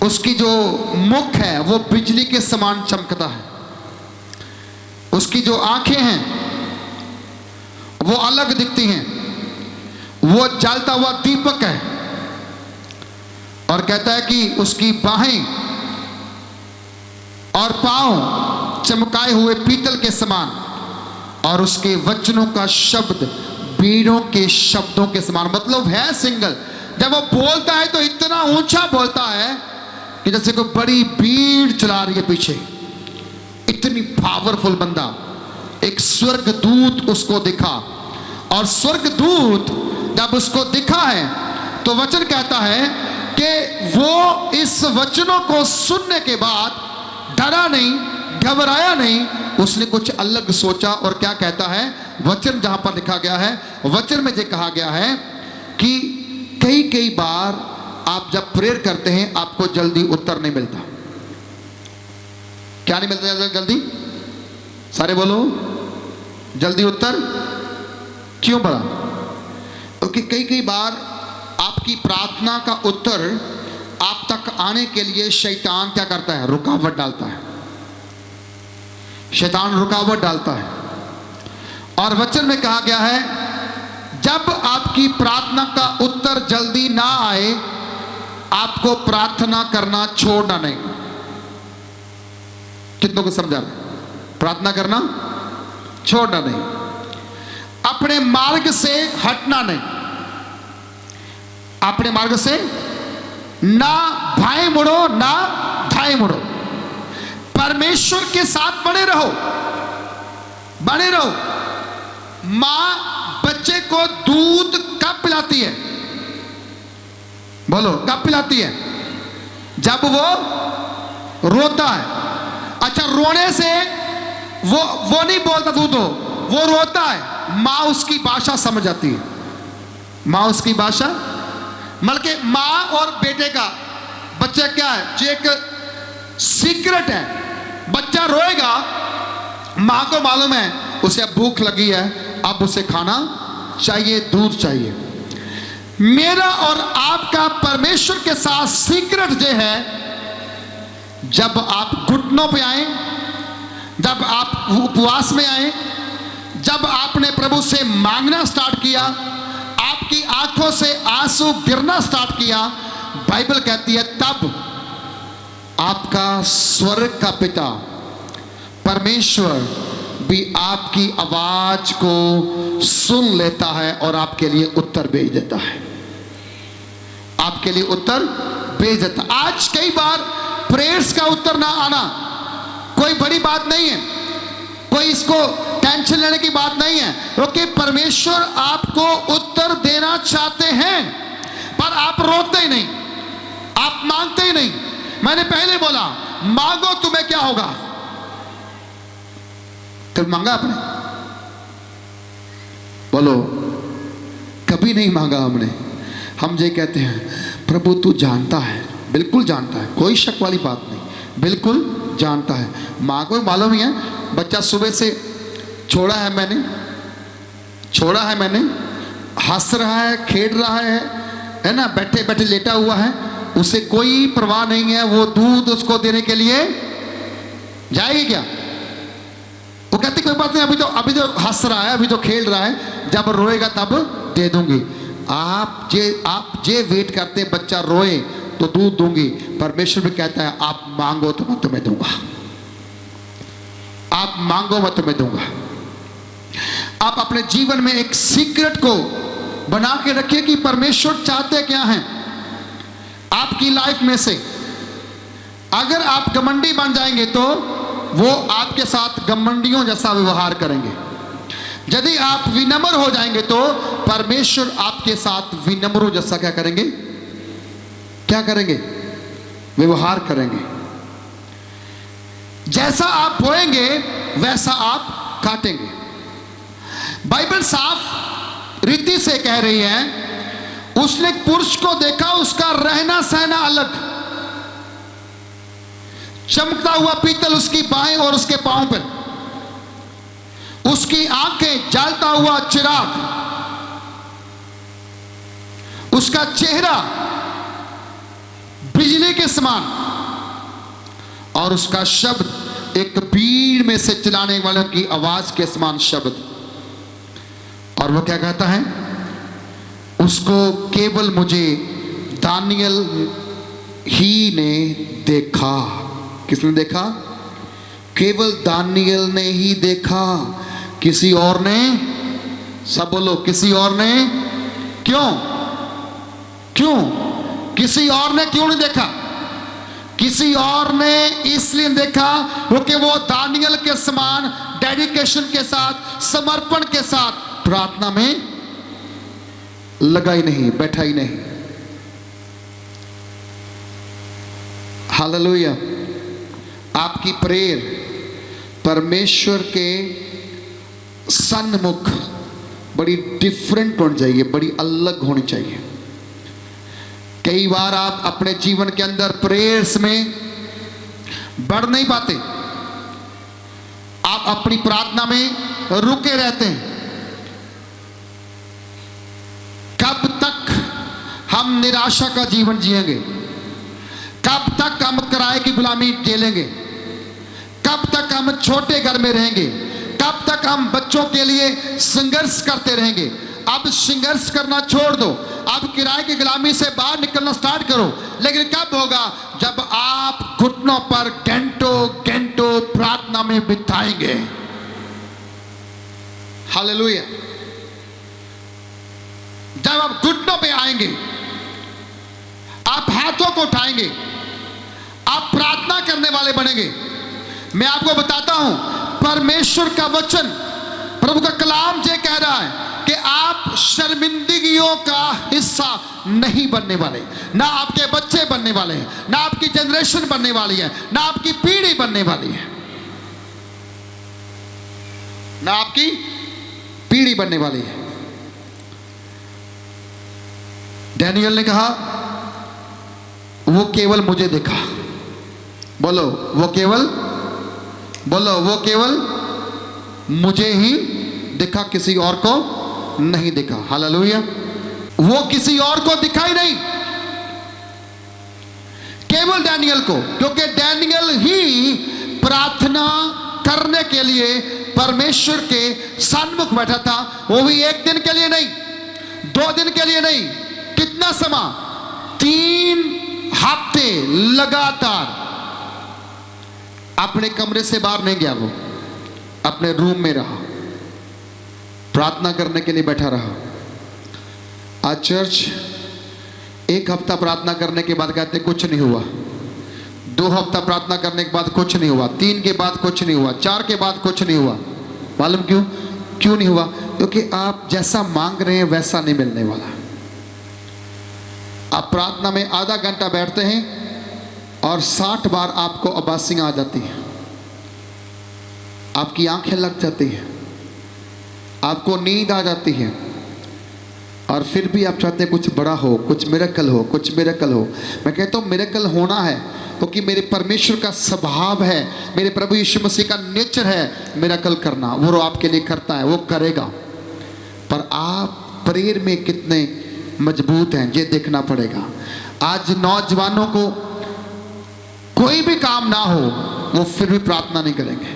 उसकी जो मुख है वो बिजली के समान चमकता है, उसकी जो आंखें हैं वो अलग दिखती हैं, वो जलता हुआ दीपक है। और कहता है कि उसकी बाहें और पांव चमकाए हुए पीतल के समान, और उसके वचनों का शब्द बीड़ों के शब्दों के समान। मतलब है सिंगल। जब वो बोलता है तो इतना ऊंचा बोलता है कि जैसे कोई बड़ी भीड़ चला रही है पीछे, इतनी पावरफुल बंदा। एक स्वर्गदूत उसको दिखा, और स्वर्गदूत जब उसको दिखा है तो वचन कहता है कि वो इस वचनों को सुनने के बाद डरा नहीं, घबराया नहीं, उसने कुछ अलग सोचा। और क्या कहता है वचन, जहां पर लिखा गया है, वचन में ये कहा गया है कि कई कई बार आप जब प्रेयर करते हैं आपको जल्दी उत्तर नहीं मिलता। क्या नहीं मिलता जल्दी? सारे बोलो, जल्दी उत्तर क्यों पड़ा? क्योंकि कई कई बार आपकी प्रार्थना का उत्तर आप तक आने के लिए शैतान क्या करता है, रुकावट डालता है। शैतान रुकावट डालता है। और वचन में कहा गया है जब आपकी प्रार्थना का उत्तर जल्दी ना आए, आपको प्रार्थना करना छोड़ना नहीं। कितनों को समझा रहा है? प्रार्थना करना छोड़ना नहीं, अपने मार्ग से हटना नहीं, अपने मार्ग से ना बाएं मुड़ो ना दाएं मुड़ो, परमेश्वर के साथ बने रहो, बने रहो। मां बच्चे को दूध कब पिलाती है? बोलो, कब पिलाती है? जब वो रोता है। अच्छा, रोने से वो नहीं बोलता दूध हो, वो रोता है। मां उसकी भाषा समझ जाती है, मां उसकी भाषा। बल्कि मां और बेटे का बच्चा क्या है, जो एक सीक्रेट है। बच्चा रोएगा, मां को मालूम है उसे अब भूख लगी है, अब उसे खाना चाहिए, दूध चाहिए। मेरा और आपका परमेश्वर के साथ सीक्रेट जो है, जब आप घुटनों पे आए, जब आप उपवास में आए, जब आपने प्रभु से मांगना स्टार्ट किया, आपकी आंखों से आंसू गिरना स्टार्ट किया, बाइबल कहती है तब आपका स्वर्ग का पिता परमेश्वर भी आपकी आवाज को सुन लेता है और आपके लिए उत्तर भेज देता है, आपके लिए उत्तर भेज देता। आज कई बार प्रेयर्स का उत्तर ना आना कोई बड़ी बात नहीं है, कोई इसको टेंशन लेने की बात नहीं है, क्योंकि परमेश्वर आपको उत्तर देना चाहते हैं, पर आप रोते ही नहीं, आप मांगते ही नहीं। मैंने पहले बोला मांगो तुम्हें क्या होगा। कभी मांगा आपने? बोलो, कभी नहीं मांगा हमने। हम ये कहते हैं प्रभु तू जानता है, बिल्कुल जानता है, कोई शक वाली बात नहीं, बिल्कुल जानता है। माँ को मालूम ही है, बच्चा सुबह से छोड़ा है मैंने, हंस रहा है, खेल रहा है ना, बैठे बैठे लेटा हुआ है, उसे कोई परवाह नहीं है, वो दूध उसको देने के लिए जाएगी क्या? वो कहती कोई बात नहीं, अभी तो हंस रहा है, अभी तो खेल रहा है, जब रोएगा तब दे दूंगी। आप जे वेट करते बच्चा रोए तो दूध दूंगी। परमेश्वर भी कहता है आप मांगो तो मैं तुम्हें दूंगा, आप मांगो मैं तुम्हें दूंगा। आप अपने जीवन में एक सीक्रेट को बना के रखिए कि परमेश्वर चाहते क्या हैं आपकी लाइफ में से। अगर आप घमंडी बन जाएंगे तो वो आपके साथ घमंडियों जैसा व्यवहार करेंगे। यदि आप विनम्र हो जाएंगे तो परमेश्वर आपके साथ विनम्रों जैसा क्या करेंगे, क्या करेंगे, व्यवहार करेंगे। जैसा आप बोएंगे वैसा आप काटेंगे। बाइबल साफ रीति से कह रही है, उसने एक पुरुष को देखा, उसका रहना सहना अलग, चमकता हुआ पीतल उसकी बाहें और उसके पांव पर, उसकी आंखें जलता हुआ चिराग, उसका चेहरा बिजली के समान, और उसका शब्द एक भीड़ में से चिल्लाने वालों की आवाज के समान शब्द। और वो क्या कहता है, उसको केवल मुझे दानियल ही ने देखा। किसने देखा? केवल दानियल ने ही देखा, किसी और ने, सब बोलो, किसी और ने। क्यों? क्यों? किसी और ने क्यों नहीं देखा? किसी और ने इसलिए देखा क्योंकि वो दानियल के समान डेडिकेशन के साथ, समर्पण के साथ प्रार्थना में लगा ही नहीं, बैठा ही नहीं। हालेलुया। आपकी प्रेयर परमेश्वर के सन्मुख बड़ी डिफरेंट होनी चाहिए, बड़ी अलग होनी चाहिए। कई बार आप अपने जीवन के अंदर प्रेयर्स में बढ़ नहीं पाते, आप अपनी प्रार्थना में रुके रहते हैं। कब तक हम निराशा का जीवन जिएंगे? कब तक हम किराए की गुलामी झेलेंगे? कब तक हम छोटे घर में रहेंगे? कब तक हम बच्चों के लिए संघर्ष करते रहेंगे? अब संघर्ष करना छोड़ दो, अब किराए की गुलामी से बाहर निकलना स्टार्ट करो। लेकिन कब होगा? जब आप घुटनों पर घंटों घंटों प्रार्थना में बिताएंगे। हालेलुया। जब आप घुटनों पे आएंगे, आप हाथों को उठाएंगे, आप प्रार्थना करने वाले बनेंगे। मैं आपको बताता हूं, परमेश्वर का वचन, प्रभु का कलाम ये कह रहा है कि आप शर्मिंदगियों का हिस्सा नहीं बनने वाले। ना आपके बच्चे बनने वाले हैं, ना आपकी जनरेशन बनने वाली है, ना आपकी पीढ़ी बनने वाली है, ना आपकी पीढ़ी बनने वाली है। डैनियल ने कहा, वो केवल मुझे देखा। बोलो, वो केवल, बोलो, वो केवल मुझे ही देखा, किसी और को नहीं देखा। हालेलुया। वो किसी और को दिखा ही नहीं, केवल डैनियल को, क्योंकि डैनियल ही प्रार्थना करने के लिए परमेश्वर के सन्मुख बैठा था। वो भी एक दिन के लिए नहीं, 2 दिन के लिए नहीं, कितना समय? 3 हफ्ते लगातार अपने कमरे से बाहर नहीं गया। वो अपने रूम में रहा, प्रार्थना करने के लिए बैठा रहा। आज चर्च 1 हफ्ता प्रार्थना करने के बाद कहते कुछ नहीं हुआ, 2 हफ्ता प्रार्थना करने के बाद कुछ नहीं हुआ, 3 के बाद कुछ नहीं हुआ, 4 के बाद कुछ नहीं हुआ। मालूम क्यों? क्यों नहीं हुआ? क्योंकि आप जैसा मांग रहे हैं वैसा नहीं मिलने वाला। आप प्रार्थना में आधा घंटा बैठते हैं और 60 बार आपको आभासियां आ जाती हैं, आपकी आंखें लग जाती हैं, आपको नींद आ जाती है, और फिर भी आप चाहते हैं कुछ बड़ा हो, कुछ मिरेकल हो, कुछ मिरेकल हो। मैं कहता हूँ मिरेकल होना है, क्योंकि मेरे परमेश्वर का स्वभाव है, मेरे प्रभु यीशु मसीह का नेचर है मिरेकल करना। वो आपके लिए करता है, वो करेगा। पर आप प्रेयर में कितने मजबूत हैं ये देखना पड़ेगा। आज नौजवानों को कोई भी काम ना हो, वो फिर भी प्रार्थना नहीं करेंगे,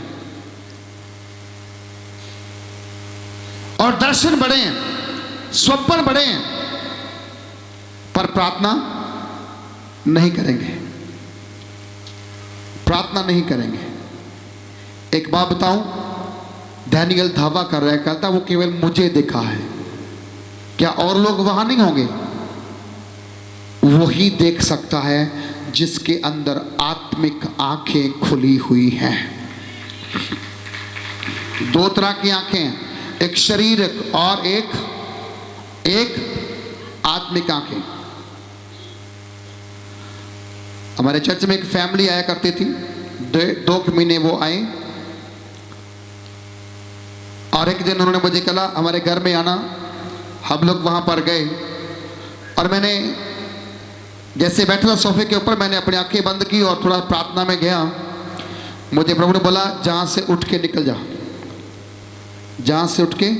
और दर्शन बड़े हैं, स्वप्न बड़े हैं, पर प्रार्थना नहीं करेंगे, प्रार्थना नहीं करेंगे। एक बात बताऊं, दानियल दावा कर रहा है, कहता वो केवल मुझे देखा है। क्या और लोग वहां नहीं होंगे? वही देख सकता है जिसके अंदर आत्मिक आंखें खुली हुई हैं। दो तरह की आंखें हैं, एक शारीरिक और एक आत्मिक आंखें। हमारे चर्च में एक फैमिली आया करती थी, 2 महीने वो आए, और एक दिन उन्होंने मुझे कहा हमारे घर में आना। हम लोग वहां पर गए और मैंने जैसे बैठा था सोफे के ऊपर, मैंने अपनी आंखें बंद की और थोड़ा प्रार्थना में गया। मुझे प्रभु ने बोला जहां से उठ के निकल जा, जहां से उठ के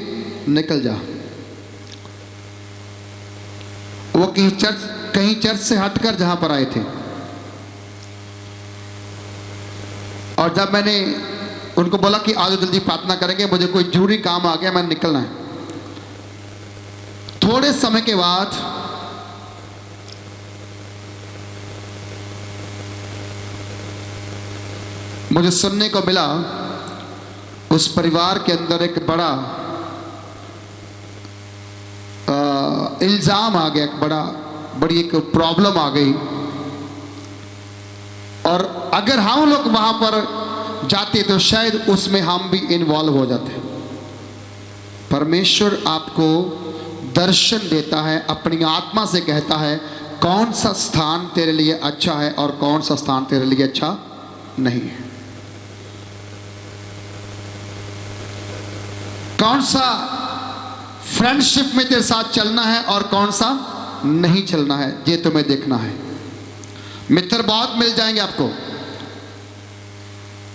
निकल जा। वो कहीं चर्च से हटकर जहां पर आए थे, और जब मैंने उनको बोला कि आज जल्दी प्रार्थना करेंगे, मुझे कोई जरूरी काम आ गया, मैंने निकलना है। थोड़े समय के बाद मुझे सुनने को मिला उस परिवार के अंदर एक बड़ा इल्जाम आ गया, बड़ी एक प्रॉब्लम आ गई। और अगर हम लोग वहां पर जाते तो शायद उसमें हम भी इन्वॉल्व हो जाते। परमेश्वर आपको दर्शन देता है, अपनी आत्मा से कहता है कौन सा स्थान तेरे लिए अच्छा है और कौन सा स्थान तेरे लिए अच्छा नहीं है, कौन सा फ्रेंडशिप में तेरे साथ चलना है और कौन सा नहीं चलना है, ये तुम्हें देखना है। मित्र बहुत मिल जाएंगे आपको।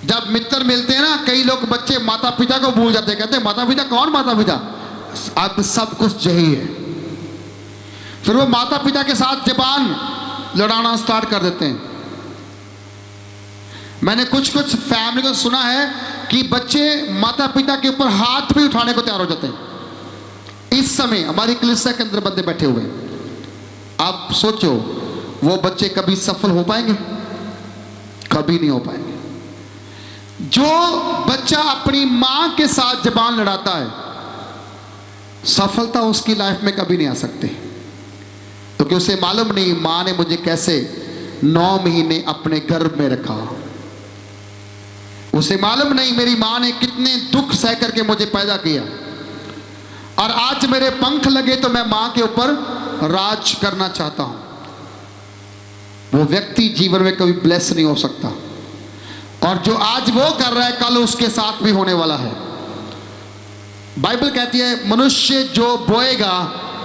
जब मित्र मिलते हैं ना, कई लोग बच्चे माता पिता को भूल जाते हैं, कहते हैं माता पिता कौन माता पिता, अब सब कुछ यही है। फिर वो माता पिता के साथ जबान लड़ाना स्टार्ट कर देते हैं। मैंने कुछ फैमिली को सुना है कि बच्चे माता पिता के ऊपर हाथ भी उठाने को तैयार हो जाते हैं। इस समय हमारी कलीसिया के अंदर बंदे बैठे हुए हैं। आप सोचो वो बच्चे कभी सफल हो पाएंगे? कभी नहीं हो पाएंगे। जो बच्चा अपनी मां के साथ जबान लड़ाता है, सफलता उसकी लाइफ में कभी नहीं आ सकती, क्योंकि उसे मालूम नहीं मां ने मुझे कैसे 9 महीने अपने गर्भ में रखा। उसे मालूम नहीं मेरी मां ने कितने दुख सह करके मुझे पैदा किया, और आज मेरे पंख लगे तो मैं मां के ऊपर राज करना चाहता हूं। वो व्यक्ति जीवन में कभी ब्लेस नहीं हो सकता, और जो आज वो कर रहा है कल उसके साथ भी होने वाला है। बाइबल कहती है मनुष्य जो बोएगा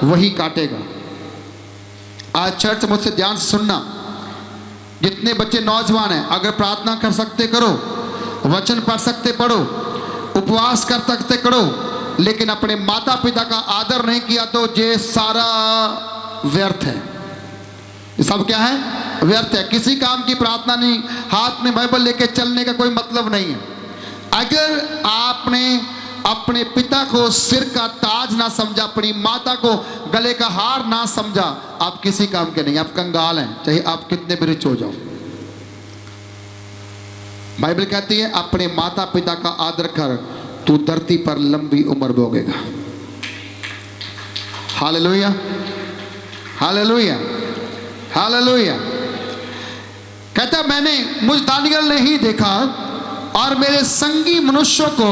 वही काटेगा। आज चर्च मुझसे ध्यान से सुनना, जितने बच्चे नौजवान हैं, अगर प्रार्थना कर सकते करो, वचन पढ़ सकते पढ़ो, उपवास कर सकते करो, लेकिन अपने माता पिता का आदर नहीं किया तो ये सारा व्यर्थ है। ये सब क्या है? व्यर्थ है। किसी काम की प्रार्थना नहीं, हाथ में बाइबल लेके चलने का कोई मतलब नहीं है। अगर आपने अपने पिता को सिर का ताज ना समझा, अपनी माता को गले का हार ना समझा, आप किसी काम के नहीं, आप कंगाल हैं, चाहे आप कितने भी रिच हो जाओ। बाइबल कहती है अपने माता पिता का आदर कर, तू धरती पर लंबी उम्र भोगेगा। Hallelujah, hallelujah, hallelujah. कहता मैंने मुझ दानियल ने ही देखा और मेरे संगी मनुष्यों को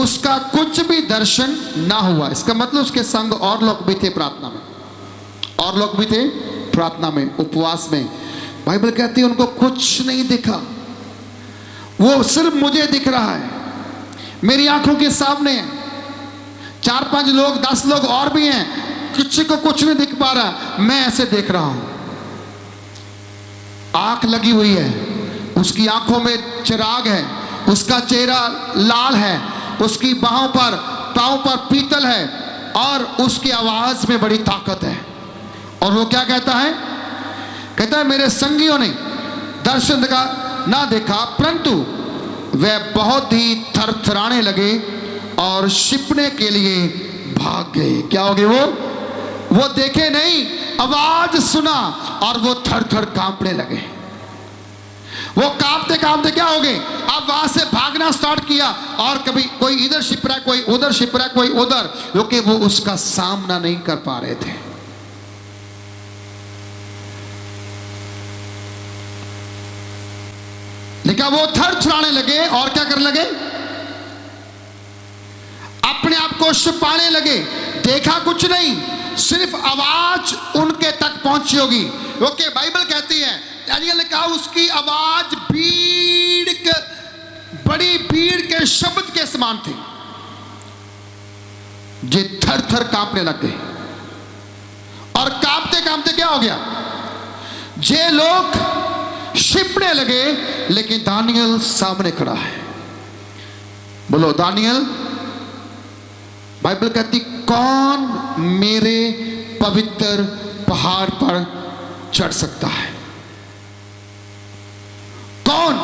उसका कुछ भी दर्शन ना हुआ। इसका मतलब उसके संग और लोग भी थे प्रार्थना में, और लोग भी थे प्रार्थना में, उपवास में। बाइबल कहती है उनको कुछ नहीं दिखा, वो सिर्फ मुझे दिख रहा है, मेरी आंखों के सामने है। 4-5 लोग 10 लोग और भी हैं, किसी को कुछ नहीं दिख पा रहा, मैं ऐसे देख रहा हूं। आंख लगी हुई है, उसकी आंखों में चिराग है, उसका चेहरा लाल है, उसकी बाहों पर पांव पर पीतल है, और उसकी आवाज में बड़ी ताकत है। और वो क्या कहता है? कहता है मेरे संगियों ने दर्शन ना देखा, परंतु वे बहुत ही थरथराने लगे और छिपने के लिए भाग गए। क्या हो गए? वो देखे नहीं, आवाज सुना और वो थर थर कांपने लगे। वो कांपते कांपते क्या हो गए, अब वहां से भागना स्टार्ट किया, और कभी कोई इधर छिप रहा, कोई उधर छिप रहा, कोई उधर, क्योंकि वो उसका सामना नहीं कर पा रहे थे। लेकिन वो थरथराने लगे और क्या करने लगे, अपने आप को छिपाने लगे। देखा कुछ नहीं, सिर्फ आवाज उनके तक पहुंची होगी। ओके, बाइबल कहती है, दानियल ने कहा उसकी आवाज बड़ी भीड़ के शब्द के समान थी, जे थर थर कांपने लग गए। और कांपते कांपते क्या हो गया, जे लोग छिपने लगे, लेकिन दानियल सामने खड़ा है। बोलो दानियल। बाइबल कहती, कौन मेरे पवित्र पहाड़ पर चढ़ सकता है? कौन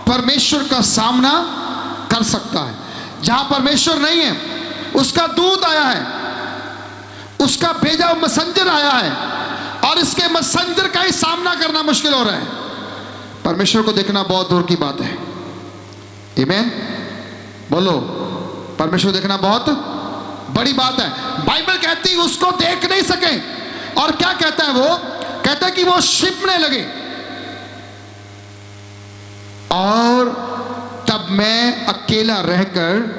परमेश्वर का सामना कर सकता है? जहां परमेश्वर नहीं है, उसका दूत आया है, उसका भेजा मैसेंजर आया है, और इसके मैसेंजर का ही सामना करना मुश्किल हो रहा है। परमेश्वर को देखना बहुत दूर की बात है। आमीन। बोलो, परमेश्वर देखना बहुत बड़ी बात है। बाइबल कहती है उसको देख नहीं सके, और क्या कहता है वो, कहता है कि वो छिपने लगे। और तब मैं अकेला रहकर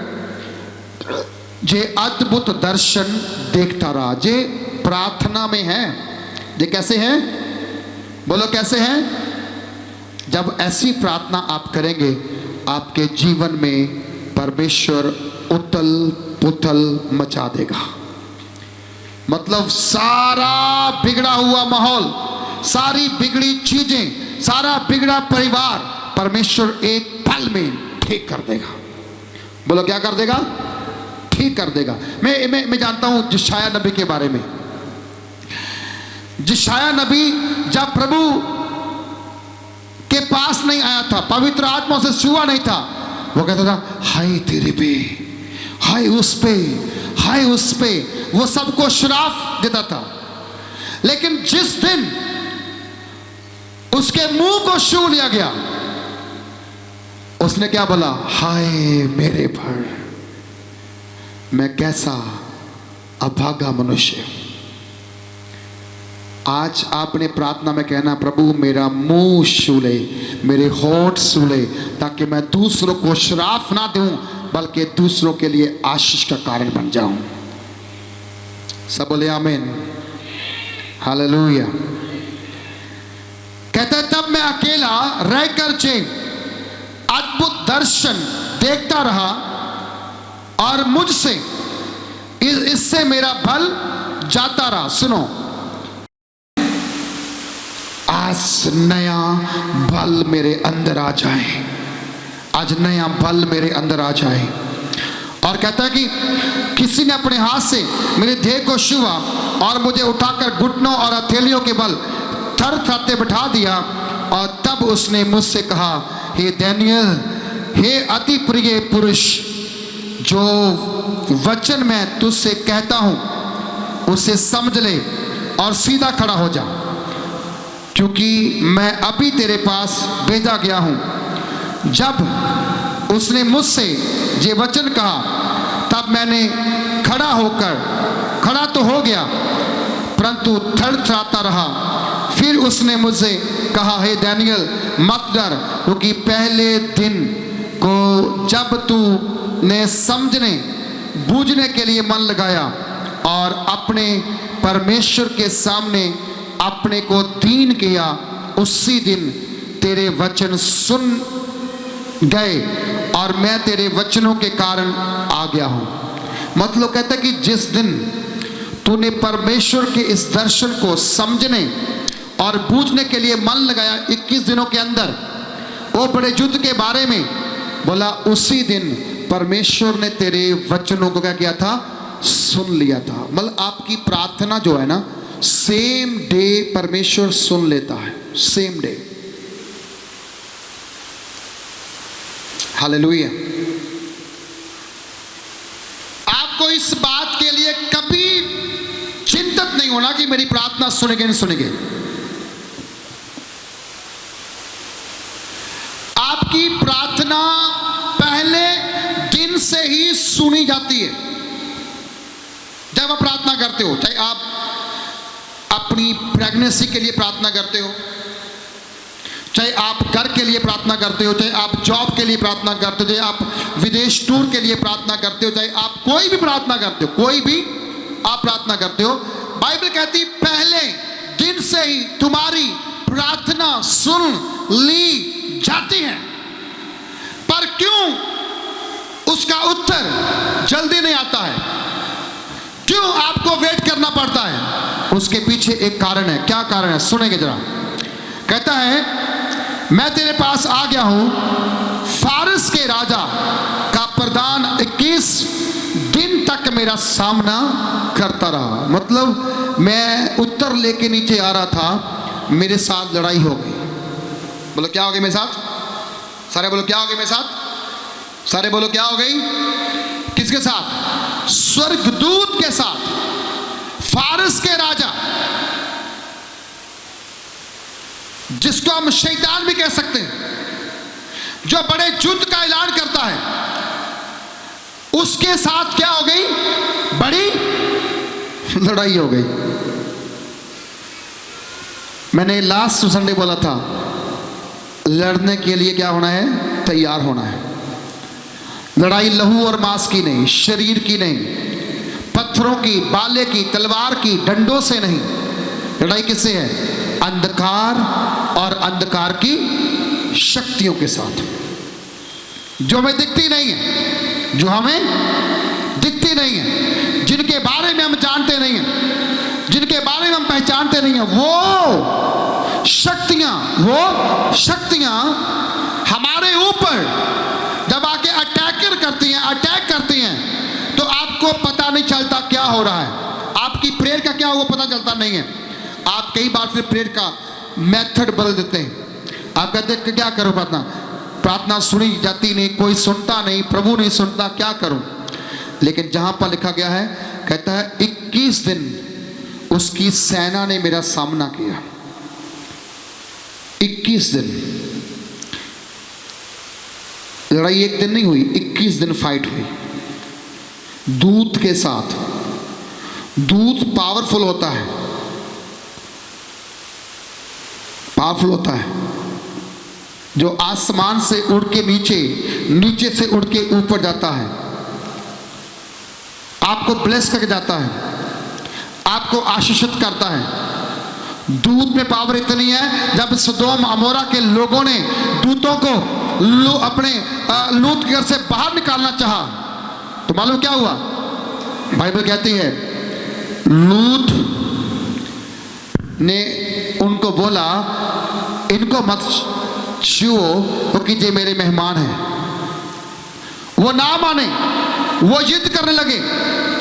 जे अद्भुत दर्शन देखता रहा। जे प्रार्थना में है, ये कैसे है? बोलो कैसे है? जब ऐसी प्रार्थना आप करेंगे, आपके जीवन में परमेश्वर उथल पुथल मचा देगा। मतलब सारा बिगड़ा हुआ माहौल, सारी बिगड़ी चीजें, सारा बिगड़ा परिवार परमेश्वर एक पल में ठीक कर देगा। बोलो क्या कर देगा? ठीक कर देगा। मैं जानता हूं यशायाह नबी के बारे में। यशायाह नबी जब प्रभु के पास नहीं आया था, पवित्र आत्मा से छुआ नहीं था, वो कहता था हाय तेरे पे, हाय उस पे, हाय उस पे, वो सबको श्राप देता था। लेकिन जिस दिन उसके मुंह को छू लिया गया, उसने क्या बोला? हाय मेरे पर, मैं कैसा अभागा मनुष्य। आज आपने प्रार्थना में कहना, प्रभु मेरा मुंह छू ले, मेरे होठ छू ले, ताकि मैं दूसरों को श्राप ना दूं, बल्कि दूसरों के लिए आशीष का कारण बन जाऊं। सब बोले आमीन, हालेलुया। कहते तब मैं अकेला रहकर जे अद्भुत दर्शन देखता रहा, और मुझसे इससे मेरा बल जाता रहा। सुनो, आज नया बल मेरे अंदर आ जाए, आज नया बल मेरे अंदर आ जाए। और कहता है कि किसी ने अपने हाथ से मेरे देह को छुआ और मुझे उठाकर घुटनों और हथेलियों के बल थर थरते बिठा दिया। और तब उसने मुझसे कहा, हे दानियल, हे अति प्रिय पुरुष, जो वचन मैं तुझसे कहता हूं उसे समझ ले और सीधा खड़ा हो जा, क्योंकि मैं अभी तेरे पास भेजा गया हूं। जब उसने मुझसे ये वचन कहा, तब मैंने खड़ा तो हो गया, परंतु थरथराता रहा। फिर उसने मुझसे कहा, हे दानियल मत डर, क्योंकि पहले दिन को जब तूने समझने बूझने के लिए मन लगाया और अपने परमेश्वर के सामने अपने को दीन किया, उसी दिन तेरे वचन सुन गए और मैं तेरे वचनों के कारण आ गया हूं। मतलब कहता है कि जिस दिन तूने परमेश्वर के इस दर्शन को समझने और बूझने के लिए मन लगाया 21 दिनों के अंदर, वो बड़े युद्ध के बारे में बोला, उसी दिन परमेश्वर ने तेरे वचनों को क्या किया था? सुन लिया था। मतलब आपकी प्रार्थना जो है ना, सेम डे परमेश्वर सुन लेता है, सेम डे। हालेलुया। आपको इस बात के लिए कभी चिंतित नहीं होना कि मेरी प्रार्थना सुनेंगे नहीं सुनेंगे। सुनी जाती है। जब आप प्रार्थना करते हो, चाहे आप अपनी प्रेगनेंसी के लिए प्रार्थना करते हो, चाहे आप घर के लिए प्रार्थना करते हो, चाहे आप जॉब के लिए प्रार्थना करते हो, चाहे आप विदेश टूर के लिए प्रार्थना करते हो, चाहे आप कोई भी प्रार्थना करते हो, कोई भी आप प्रार्थना करते हो, बाइबल कहती पहले दिन से ही तुम्हारी प्रार्थना सुन ली जाती है। पर क्यों उसका उत्तर जल्दी नहीं आता है? क्यों आपको वेट करना पड़ता है? उसके पीछे एक कारण है। क्या कारण है? सुनेंगे जरा। कहता है मैं तेरे पास आ गया हूं, फारस के राजा का प्रधान 21 दिन तक मेरा सामना करता रहा। मतलब मैं उत्तर लेके नीचे आ रहा था, मेरे साथ लड़ाई हो गई। बोलो क्या हो गई मेरे साथ? सारे बोलो क्या हो गई मेरे साथ? सारे बोलो क्या हो गई? किसके साथ? स्वर्गदूत के साथ, फारस के राजा, जिसको हम शैतान भी कह सकते हैं, जो बड़े युद्ध का ऐलान करता है, उसके साथ क्या हो गई? बड़ी लड़ाई हो गई। मैंने लास्ट संडे बोला था, लड़ने के लिए क्या होना है? तैयार होना है। लड़ाई लहू और मांस की नहीं, शरीर की नहीं, पत्थरों की, बाले की, तलवार की, डंडों से नहीं। लड़ाई किससे है? अंधकार और अंधकार की शक्तियों के साथ, जो हमें दिखती नहीं है, जो हमें दिखती नहीं है, जिनके बारे में हम जानते नहीं हैं, जिनके बारे में हम पहचानते नहीं हैं, वो शक्तियां हमारे ऊपर जब आके अटैक करती हैं तो आपको पता नहीं चलता क्या हो रहा है। आपकी प्रेयर का क्या हुआ पता चलता नहीं है। आप कई बार फिर प्रेयर का मेथड बदल देते हैं। आप कहते हैं क्या करो, प्रार्थना सुनी जाती नहीं, कोई सुनता नहीं, प्रभु नहीं सुनता, क्या करूं? लेकिन जहां पर लिखा गया है, कहता है 21 दिन उसकी सेना ने मेरा सामना किया। 21 दिन लड़ाई एक दिन नहीं हुई, 21 दिन फाइट हुई दूत के साथ। दूत पावरफुल होता है, पावरफुल होता है, जो आसमान से उड़ के नीचे से उड़ के ऊपर जाता है, आपको ब्लेस करके जाता है, आपको आशीषित करता है। दूत में पावर इतनी है, जब सदोम अमोरा के लोगों ने दूतों को अपने लूत के घर से बाहर निकालना चाहा, तो मालूम क्या हुआ? बाइबल कहती है लूत ने उनको बोला इनको मत छुओ क्योंकि ये मेरे मेहमान हैं। वो ना माने, वो जिद करने लगे,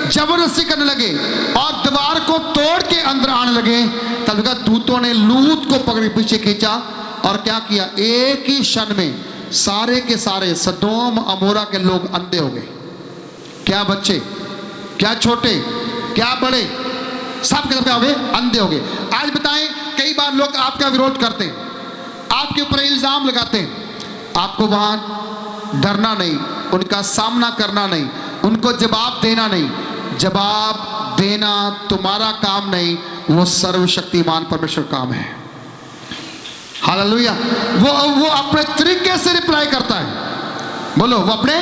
जबरदस्ती करने लगे और दीवार को तोड़ के अंदर आने लगे। तब दूतों ने लूत को पकड़ पीछे खींचा और क्या किया? एक ही क्षण में सारे के सारे सदोम अमोरा के लोग अंधे हो गए। क्या बच्चे, क्या छोटे, क्या बड़े, सब के सब क्या हो गए? अंधे हो गए। आज बताएं, कई बार लोग आपका विरोध करते हैं, आपके ऊपर इल्जाम लगाते हैं, आपको वहां डरना नहीं, उनका सामना करना नहीं, उनको जवाब देना नहीं। जवाब देना तुम्हारा काम नहीं, वो सर्वशक्तिमान परमेश्वर काम है। हालेलुया। वो अपने तरीके से रिप्लाई करता है। बोलो, वो अपने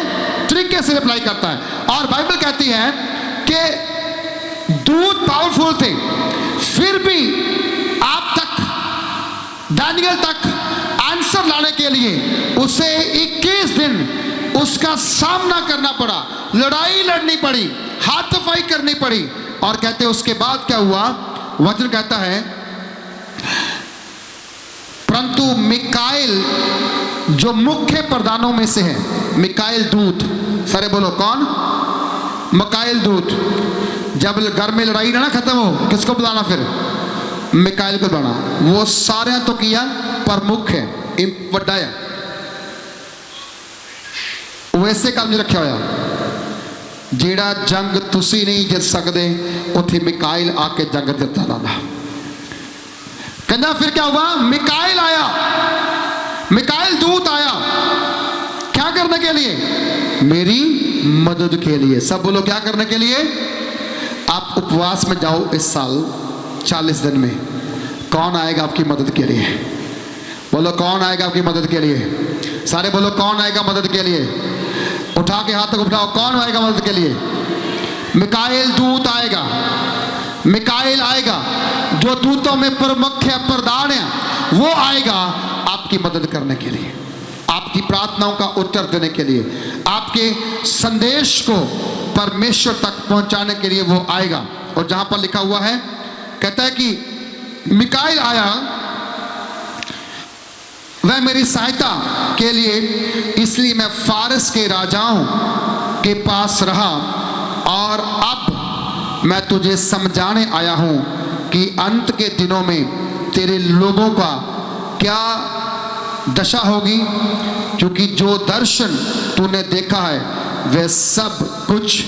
तरीके से रिप्लाई करता है। और बाइबल कहती है कि दूत पावरफुल थे, फिर भी आप तक, दानियल तक आंसर लाने के लिए उसे 21 दिन उसका सामना करना पड़ा, लड़ाई लड़नी पड़ी, हाथापाई करनी पड़ी। और कहते उसके बाद क्या हुआ? वचन कहता है परंतु मिकाएल जो मुख्य प्रधानों में से है, मिकाएल दूत, सारे बोलो कौन? मिकाएल दूत। जब घर में लड़ाई ना खत्म हो, किसको बुलाना? फिर मिकाएल को बुलाना। वो सारे तो किया, प्रमुख है, बड़ा है, वैसे काम नहीं रखा होया। जेड़ा जंग तुसी नहीं जित सकते, उथे मिकाएल आके जंग जिता लाना। कहना फिर क्या हुआ? मिकाएल आया, मिकाएल दूत आया, क्या करने के लिए? मेरी मदद के लिए। सब बोलो क्या करने के लिए? आप उपवास में जाओ इस साल 40 दिन में। कौन आएगा आपकी मदद के लिए? बोलो कौन आएगा आपकी मदद के लिए? सारे बोलो कौन आएगा मदद के लिए? उठा के हाथ तक उठाओ, कौन आएगा मदद के लिए? मिकाएल दूत आएगा। मिकाएल आएगा, जो दूतों में प्रमुख है, प्रधान है, वो आएगा आपकी मदद करने के लिए, आपकी प्रार्थनाओं का उत्तर देने के लिए, आपके संदेश को परमेश्वर तक पहुंचाने के लिए वो आएगा। और जहां पर लिखा हुआ है, कहता है कि मिकाएल आया, वह मेरी सहायता के लिए, इसलिए मैं फारस के राजाओं के पास रहा और अब मैं तुझे समझाने आया हूं कि अंत के दिनों में तेरे लोगों का क्या दशा होगी, क्योंकि जो दर्शन तूने देखा है वह सब कुछ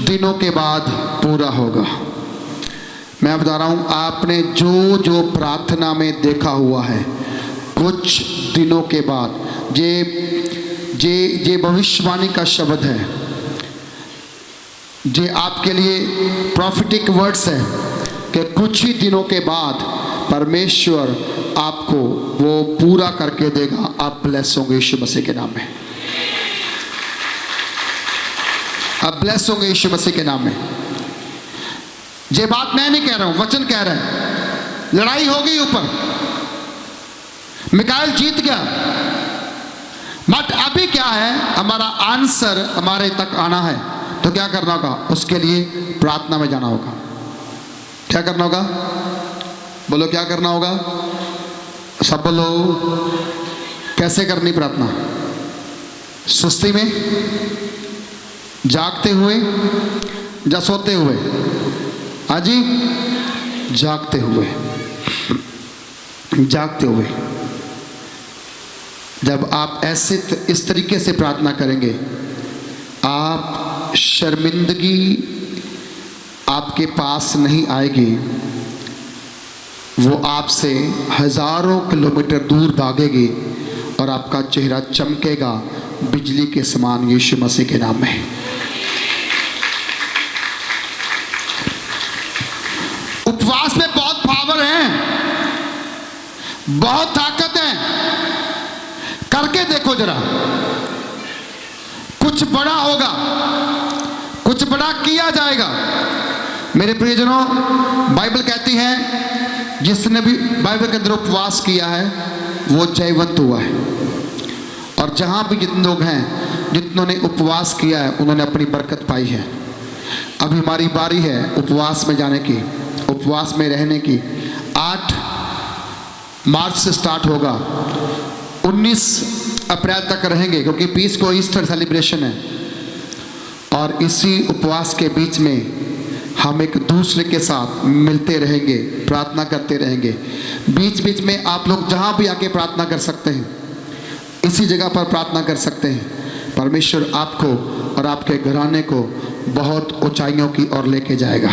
दिनों के बाद पूरा होगा। मैं बता रहा हूं, आपने जो जो प्रार्थना में देखा हुआ है, कुछ दिनों के बाद, जे भविष्यवाणी का शब्द है, जे आपके लिए प्रॉफिटिक वर्ड्स है कि कुछ ही दिनों के बाद परमेश्वर आपको वो पूरा करके देगा। आप ब्लेस होंगे यीशु मसीह के नाम में। आप ब्लेस होंगे यीशु मसीह के नाम में। ये बात मैं नहीं कह रहा हूं, वचन कह रहा है। लड़ाई हो गई ऊपर, मिकाएल जीत गया, बट अभी क्या है, हमारा आंसर हमारे तक आना है। तो क्या करना होगा? उसके लिए प्रार्थना में जाना होगा। क्या करना होगा? बोलो क्या करना होगा? सब बोलो कैसे करनी प्रार्थना? सुस्ती में, जागते हुए या सोते हुए? हाँ जी, जागते हुए। जागते हुए जब आप ऐसे इस तरीके से प्रार्थना करेंगे, आप शर्मिंदगी आपके पास नहीं आएगी, वो आपसे हजारों किलोमीटर दूर भागेगी और आपका चेहरा चमकेगा बिजली के समान यीशु मसीह के नाम में। उपवास में बहुत पावर है, बहुत ताकत है। करके देखो जरा, कुछ बड़ा होगा, कुछ बड़ा किया जाएगा। मेरे प्रियजनों, बाइबल कहती है जिसने भी बाइबल के अंदर उपवास किया है वो जयवंत हुआ है। और जहां भी जितने लोग हैं, जितनों ने उपवास किया है, उन्होंने अपनी बरकत पाई है। अभी हमारी बारी है उपवास में जाने की, उपवास में रहने की। 8 मार्च से स्टार्ट होगा, 19 अप्रैल तक रहेंगे, क्योंकि 20 को ईस्टर सेलिब्रेशन है। और इसी उपवास के बीच में हम एक दूसरे के साथ मिलते रहेंगे, प्रार्थना करते रहेंगे। बीच बीच में आप लोग जहाँ भी आके प्रार्थना कर सकते हैं, इसी जगह पर प्रार्थना कर सकते हैं। परमेश्वर आपको और आपके घराने को बहुत ऊंचाइयों की ओर लेके जाएगा।